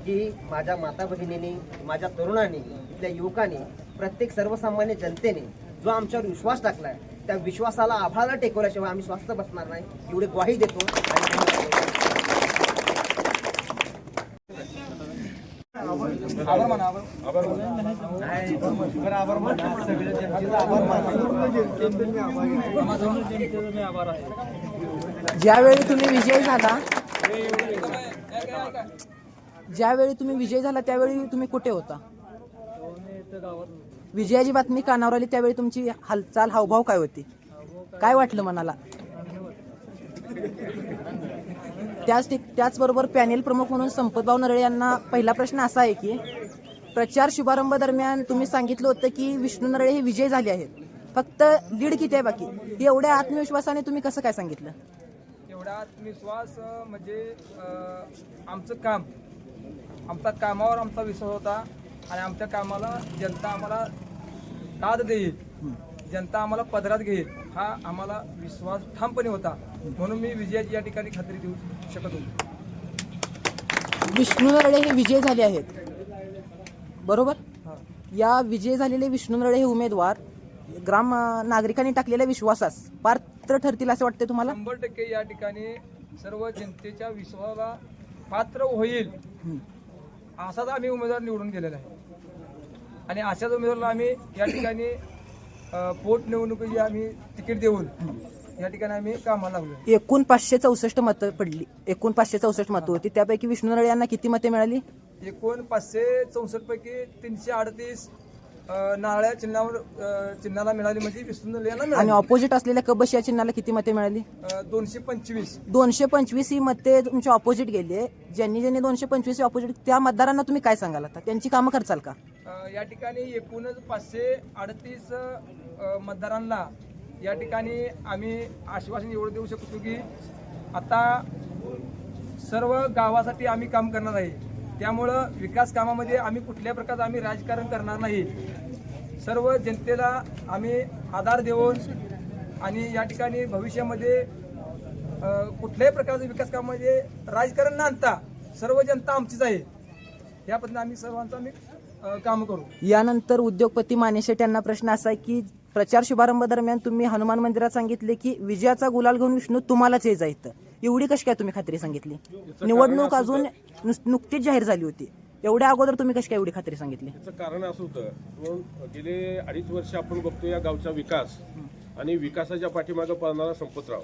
की माझ्या माता भगिनींनी, माझ्या तरुणांनी, इथल्या युवकांनी, प्रत्येक सर्वसामान्य जनतेने जो आमच्यावर विश्वास टाकलाय, त्या विश्वासाला आभाळाला टेकवल्याशिवाय आम्ही स्वस्थ बसणार नाही, एवढी ग्वाही देतो। ज्यावेळी तुम्ही विजयी झाला त्यावेळी तुम्ही कुठे होता? विजयाची बातमी कानावर आली त्यावेळी तुमची हालचाल, हावभाव काय होती? काय वाटलं मनाला? त्याचबरोबर पॅनेल प्रमुख म्हणून संपतभाऊ नरळे यांना पहिला प्रश्न असा आहे की प्रचार शुभारंभ दरम्यान तुम्ही सांगितलं होतं की विष्णू नरळे हे विजय झाले आहेत, फक्त लीड किती आहे बाकी, एवढ्या आत्मविश्वासाने तुम्ही कसं काय सांगितलं? एवढा आत्मविश्वास म्हणजे आमचं काम, आमचा कामावर आमचा विश्वास होता, आणि आमच्या कामाला जनता आम्हाला दाद देईल, जनता आम्हाला पदरात घेईल, हा आम्हाला विश्वास ठामपणे होता, म्हणून मी विजयाची या ठिकाणी खात्री देऊ शकत होतो। विष्णू नरळे हे विजय झाले आहेत, बरोबर? या विजय झालेले विष्णू नरळे हे उमेदवार नागरिकांनी टाकलेल्या विश्वासास पात्र ठरतील असं वाटतं तुम्हाला? 100% या ठिकाणी सर्व जनतेच्या विश्वासाला पात्र होईल असाच आम्ही उमेदवार निवडून दिलेला आहे. आणि अशाच उमेदवाराला आम्ही या ठिकाणी पोटनिवडणुकीची आम्ही तिकीट देऊन या ठिकाणी आम्ही कामाला लागलो. एकूण 564 मतं पडली. एकूण 564 मतं होती, त्यापैकी विष्णू नरळे यांना किती मते मिळाली? एकूण 564 पैकी 338 नारळ्या चिन्हाला मिळाली, म्हणजे विष्णू नरळे यांना आणि मिळाली. ऑपोजिट असलेल्या कबश या चिन्हाला किती मते मिळाली? 225. 225 ही मते तुमच्या ऑपोजिट गेली. ज्यांनी 225 ऑपोजिट, त्या मतदारांना तुम्ही काय सांगाल आता? त्यांची कामं करचाल का? या ठिकाणी एकूणच 538 मतदारांना या ठिकाणी आम्ही आश्वासन एवढं देऊ शकतो की आता सर्व गावासाठी आम्ही काम करणार आहे. त्यामुळं विकास कामामध्ये आम्ही कुठल्या प्रकारचं आम्ही राजकारण करणार नाही. सर्व जनतेला आम्ही आधार देऊन आणि या ठिकाणी भविष्यामध्ये कुठल्याही प्रकारचं विकास कामामध्ये राजकारण न आणता सर्व जनता आमचीच आहे. या पद्धतीने आम्ही सर्वांचं आम्ही काम करू. यानंतर उद्योगपती मानेशेट यांना प्रश्न असा आहे की प्रचार शुभारंभ दरम्यान तुम्ही हनुमान मंदिरात सांगितले की विजयाचा गुलाल घेऊन विष्णू तुम्हालाच यायचा इथं. एवढी कशी काय तुम्ही खात्री सांगितली? निवडणूक अजून नुकतीच जाहीर झाली होती. एवढ्या अगोदर तुम्ही कशी काय एवढी खात्री सांगितली? याचं कारण असं होतं, गेले 2.5 वर्ष आपण बघतो या गावचा विकास आणि विकासाच्या पाठीमागं पळणारा संपतराव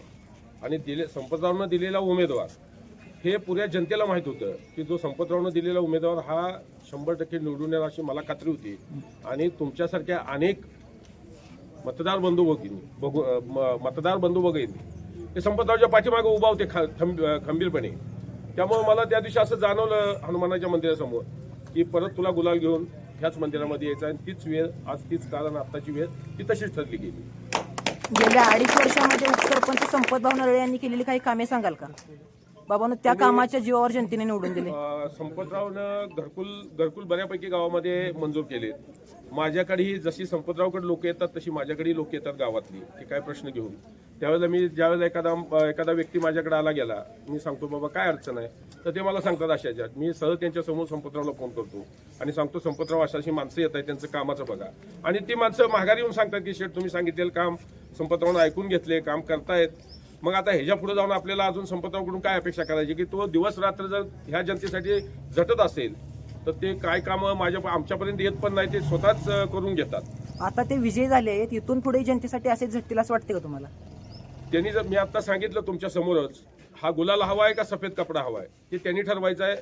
आणि संपतरावनं दिलेला उमेदवार हे पुऱ्या जनतेला माहीत होतं की जो संपतरावनं दिलेला उमेदवार हा 100% निवडून येणार अशी मला खात्री होती. आणि तुमच्यासारख्या अनेक मतदार बंधू भगिनी ते संपतरावच्या पाठीमागे उभा होते खंबीरपणे. त्यामुळे मला त्या दिवशी असं जाणवलं हनुमानाच्या मंदिरासमोर की परत तुला गुलाल घेऊन ह्याच मंदिरामध्ये यायचं. आणि तीच वेळ आज, तीच काळ आणि आत्ताची वेळ ती तशीच ठरली गेली. गेल्या 2.5 वर्षामध्ये उपसरपंच संपतभाऊ नरळे यांनी केलेली काही कामे सांगाल का? बाबांनो, त्या कामाच्या जीवावर जनतेने निवडून दिले. संपतरावनं घरकुल बऱ्यापैकी गावामध्ये मंजूर केलेत. माझ्याकडेही जशी संपतरावकडे लोक येतात तशी माझ्याकडेही लोक येतात गावातली, की काय प्रश्न घेऊन. त्यावेळेला मी ज्यावेळेला एखादा व्यक्ती माझ्याकडे आला गेला, मी सांगतो बाबा काय अडचण आहे, तर ते मला सांगतात अशाच्या. मी सहज त्यांच्यासमोर संपतरावला फोन करतो आणि सांगतो संपतराव अशी माणसं येत आहेत, त्यांचं कामाचं बघा. आणि ती माणसं माघारी येऊन सांगतात की शेठ तुम्ही सांगितलेलं काम संपतरावनं ऐकून घेतले, काम करतायत. मग आता ह्याच्या पुढे जाऊन आपल्याला अजून संपतरावकडून काय अपेक्षा करायची की तो दिवस रात्र जर ह्या जनतेसाठी झटत असेल तर ते काय कामं आमच्यापर्यंत येत पण नाही, ते स्वतःच करून घेतात. आता ते विजयी झाले आहेत, इथून पुढे जनतेसाठी असेच झटतील असं वाटते का तुम्हाला? त्यांनी जर, मी आता सांगितलं तुमच्या समोरच, हा गुलाल हवा आहे का सफेद कपडा हवा आहे ते त्यांनी ठरवायचं आहे.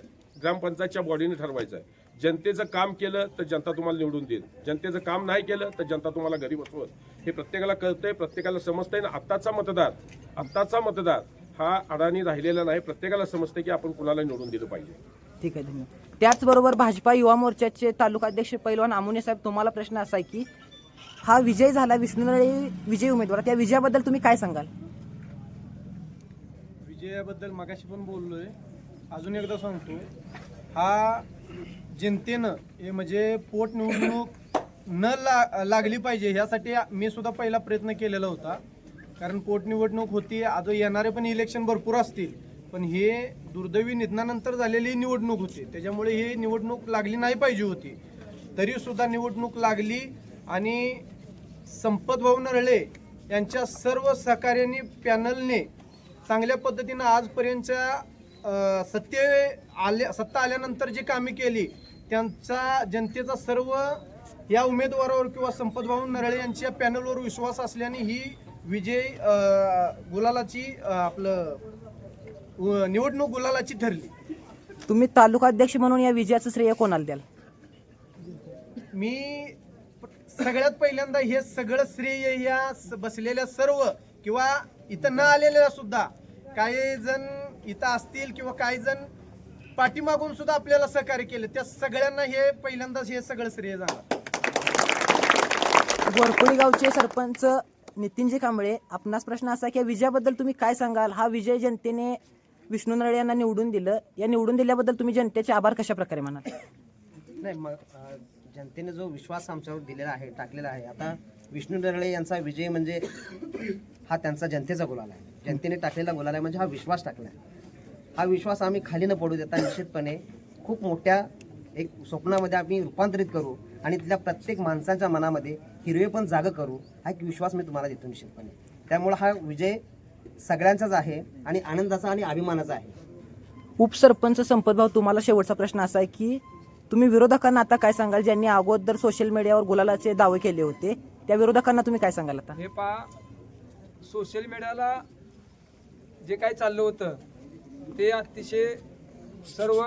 ग्रामपंचायतच्या बॉडीने ठरवायचं आहे. जनतेचं काम केलं तर जनता तुम्हाला निवडून देईल, जनतेचं काम नाही केलं तर जनता तुम्हाला घरी बसवत. हे प्रत्येकाला कळतंय, प्रत्येकाला समजतंय. ना आत्ताचा मतदार हा अडाणी राहिलेला नाही. प्रत्येकाला समजतंय की आपण कुणाला निवडून दिलं पाहिजे. ठीक आहे, धन्यवाद. त्याचबरोबर भाजपा युवा मोर्चाचे तालुकाध्यक्ष पैलवान आमुने साहेब, तुम्हाला प्रश्न असा आहे की हा विजय झाला, विष्णू नरळे विजयी उमेदवार, त्या विजयाबद्दल तुम्ही काय सांगाल? विजयाबद्दल मगाशी पण बोललोय, अजून एकदा सांगतो. हा जनतेनं हे म्हणजे पोटनिवडणूक लागली पाहिजे ह्यासाठी मी सुद्धा पहिला प्रयत्न केलेला होता. कारण पोटनिवडणूक होती, आज येणारे पण इलेक्शन भरपूर असतील, पण हे दुर्दैवी निधनानंतर झालेली निवडणूक होती. त्याच्यामुळे ही निवडणूक लागली नाही पाहिजे होती. तरी सुद्धा निवडणूक लागली आणि संपतभाऊ नरळे यांच्या सर्व सहकार्यांनी, पॅनलने चांगल्या पद्धतीनं आजपर्यंतच्या सत्ता आल्यानंतर जी कामे केली त्यांचा जनतेचा सर्व या उमेदवारावर किंवा संपतभाऊ नरळे यांच्या पॅनलवर विश्वास असल्याने ही विजय गुलालाची निवडणूक गुलालाची ठरली. तुम्ही तालुकाध्यक्ष म्हणून या विजयाचं श्रेय कोणाला द्याल? मी सगळ्यात पहिल्यांदा हे सगळं श्रेय या बसलेल्या सर्व किंवा इथं न आलेल्या सुद्धा काही जण इथं असतील किंवा काही जण पाठीमागून सुद्धा आपल्याला सहकार्य केले, त्या सगळ्यांना हे पहिल्यांदाच हे सगळं श्रेय झालं. गोरकुडी गावचे सरपंच नितीनजी कांबळे, आपणास प्रश्न असा की विजयाबद्दल तुम्ही काय सांगाल? हा विजय जनतेने विष्णू नरळे यांना निवडून दिलं, या निवडून दिल्याबद्दल तुम्ही जनतेचे आभार कशा प्रकारे म्हणाल? नाही, मग जनतेने जो विश्वास आमच्यावर दिलेला आहे, टाकलेला आहे, आता विष्णू नरळे यांचा विजय म्हणजे हा त्यांचा जनतेचा गुलाल आहे. जनतेने टाकलेला गुलाल आहे म्हणजे हा विश्वास टाकला आहे. हा विश्वास आम्ही खाली न पडू देता निश्चितपणे खूप मोठ्या एक स्वप्नामध्ये आम्ही रूपांतरित करू आणि तिथल्या प्रत्येक माणसाच्या मनामध्ये हिरवे पण जागा करू, हा एक विश्वास मी तुम्हाला देतो निश्चितपणे. त्यामुळे हा विजय सगळ्यांचाच आहे आणि आनंदाचा आणि अभिमानाचा आहे. उपसरपंच संपतभाऊ, तुम्हाला शेवटचा प्रश्न असा आहे की तुम्ही विरोधकांना आता काय सांगाल, ज्यांनी अगोदर सोशल मीडियावर गुलालाचे दावे केले होते, त्या विरोधकांना तुम्ही काय सांगाल आता? हे पहा, सोशल मीडियाला जे काही चाललं होतं ते अतिशय सर्व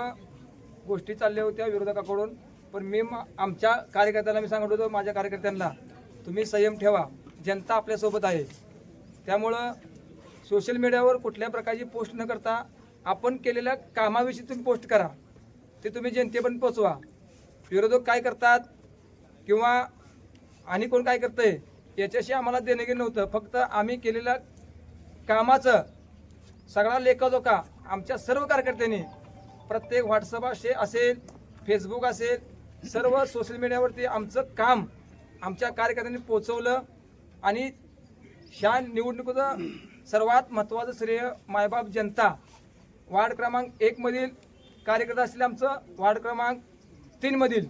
गोष्टी चालल्या होत्या विरोधकाकडून. पण मी आमच्या कार्यकर्त्यांना मी सांगत होतो, माझ्या कार्यकर्त्यांना तुम्ही संयम ठेवा, जनता आपल्यासोबत आहे. त्यामुळं सोशल मीडियावर कुठल्या प्रकारची पोस्ट न करता आपण केलेल्या कामाविषयी तुम्ही पोस्ट करा, ते तुम्ही जनतेपर्यंत पोचवा. विरोधक काय करतात किंवा आणि कोण काय करतंय याच्याशी आम्हाला देणं घेणं नव्हतं. फक्त आम्ही केलेल्या कामाचं सगळा लेखाजोखा आमच्या सर्व कार्यकर्त्यांनी प्रत्येक व्हॉट्सअप असेल, फेसबुक असेल, सर्व सोशल मीडियावरती आमचं काम आमच्या कार्यकर्त्यांनी पोचवलं. आणि ह्या निवडणुकीचं सर्वात महत्त्वाचं श्रेय मायबाप जनता, वार्ड क्रमांक 1 मधील कार्यकर्ते असतील, आमचं वार्ड क्रमांक 3 मधील.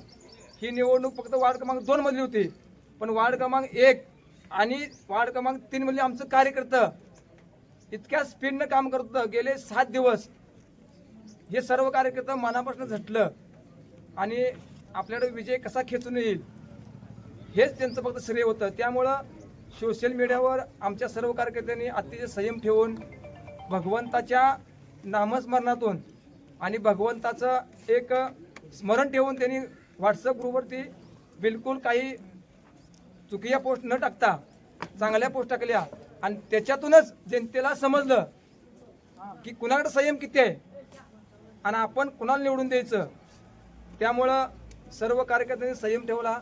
ही निवडणूक फक्त वार्ड क्रमांक 2 मधली होती, पण वार्ड क्रमांक 1 आणि वार्ड क्रमांक 3 मधले आमचं कार्यकर्तं इतक्या स्पीडनं काम करत होतं गेले 7 दिवस. हे सर्व कार्यकर्तं मनापासून झटलं आणि आपल्याकडे विजय कसा खेचून येईल हेच त्यांचं फक्त श्रेय होतं. त्यामुळं सोशल मीडियावर आमच्या सर्व कार्यकर्त्यांनी अतिशय संयम ठेवून भगवंताच्या नामस्मरणातून आणि भगवंताचं एक स्मरण ठेवून त्यांनी व्हॉट्सअप ग्रुपवरती बिलकुल काही चुकीच्या पोस्ट न टाकता चांगल्या पोस्ट टाकल्या. आणि त्याच्यातूनच जनतेला समजलं की कुणाकडे संयम किती आहे आणि आपण कुणाला निवडून द्यायचं. त्यामुळं सर्व कार्यकर्त्यांनी संयम ठेवला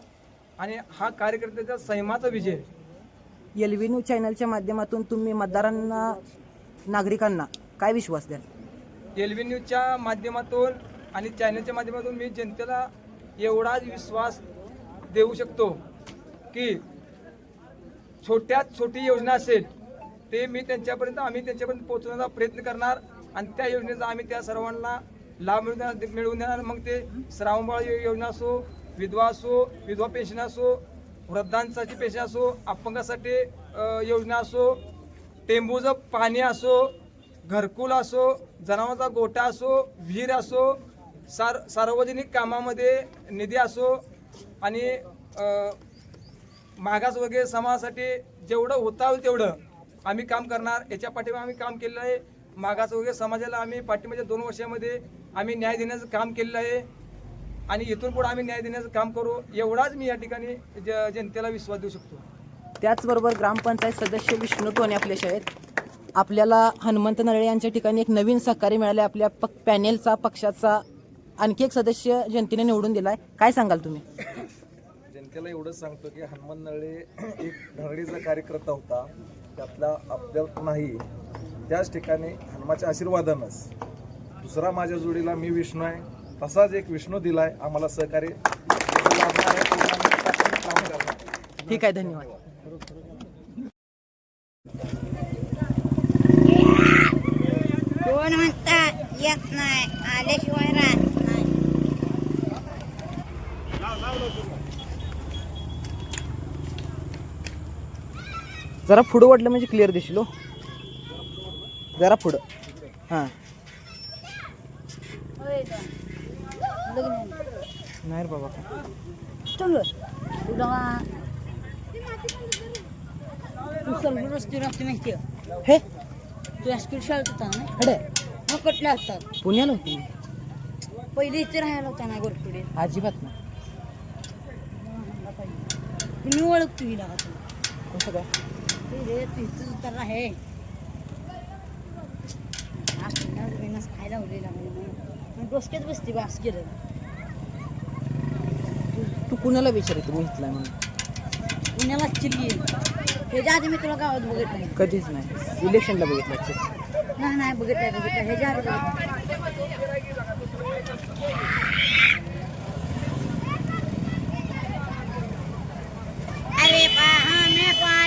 आणि हा कार्यकर्त्याचा संयमाचा विजय. LV न्यूज चॅनलच्या माध्यमातून तुम्ही मतदारांना, नागरिकांना काय विश्वास द्याल? LV न्यूजच्या माध्यमातून आणि चॅनलच्या माध्यमातून मी जनतेला एवढाच विश्वास देऊ शकतो की छोट्यात छोटी योजना असेल ते आम्ही त्यांच्यापर्यंत पोहोचवण्याचा प्रयत्न करणार आणि त्या योजनेचा आम्ही त्या सर्वांना लाभ मिळवून देणार. मग ते श्रावणबाळ योजना असो, विधवा असो, विधवा पेन्शन असो, वृद्धांसाठी पेन्शन असो, अपंगासाठी योजना असो, टेंबूचं पाणी असो, घरकुल असो, जनावरांचा गोठा असो, विहीर असो, सार्वजनिक कामामध्ये निधी असो आणि मागासवर्गीय समाजासाठी जेवढं होता होईल तेवढं आम्ही काम करणार. याच्या पाठीमागे आम्ही काम केलेलं आहे. मागासवर्गीय समाजाला आम्ही पाठीमागच्या 2 वर्षामध्ये आम्ही न्याय देण्याचं काम केलेलं आहे आणि इथून पुढे आम्ही न्याय देण्याचं काम करू, एवढाच मी या ठिकाणी जनतेला विश्वास देऊ शकतो. त्याचबरोबर ग्रामपंचायत सदस्य विष्णू टोने आपल्याशी आहेत. आपल्याला हनुमंत नरळे यांच्या ठिकाणी एक नवीन सहकारी मिळाले. आपल्या पॅनेलचा, पक्षाचा आणखी एक सदस्य जनतेने निवडून दिलाय. काय सांगाल तुम्ही? जनतेला एवढंच सांगतो की हनुमान नरळे एक धरणीचा कार्यकर्ता होता, त्यातला आपल्याला नाही. त्याच ठिकाणी हनुमाच्या आशीर्वादानंच दुसरा माझ्या जोडीला मी विष्णू आहे, तसाच एक विष्णू दिलाय आम्हाला सहकार्य. ठीक आहे, धन्यवाद. कोण म्हणतात येत नाही, आल्याशिवाय राहत नाही. जरा पुढं वाटलं म्हणजे क्लिअर दिसलो. जरा पुढं. हां, नाही रे बाबा. तू सर्व रस्ते माहिती हे तू हायस्कूल शाळेत होता ना? हडे मग कुठले असतात? पुण्याला होती. पहिले इथे राहायला होता ना गोरपुडे? अजिबात नाही. तुम्ही ओळखतो हिला का? कसं काय? ते रे तू इथंच तर आहे. खायला उरलेला म्हणजे डोसक्यात बसते बास गेलं. तू कुणाला विचारते मी इथला म्हणून? पुण्याला चिल्ली ह्याच्या आधी मी तुला गावात बघत नाही. कधीच नाही. इलेक्शनला बघितलं. नाही बघितलं ह्याच्या आधी अरे पहा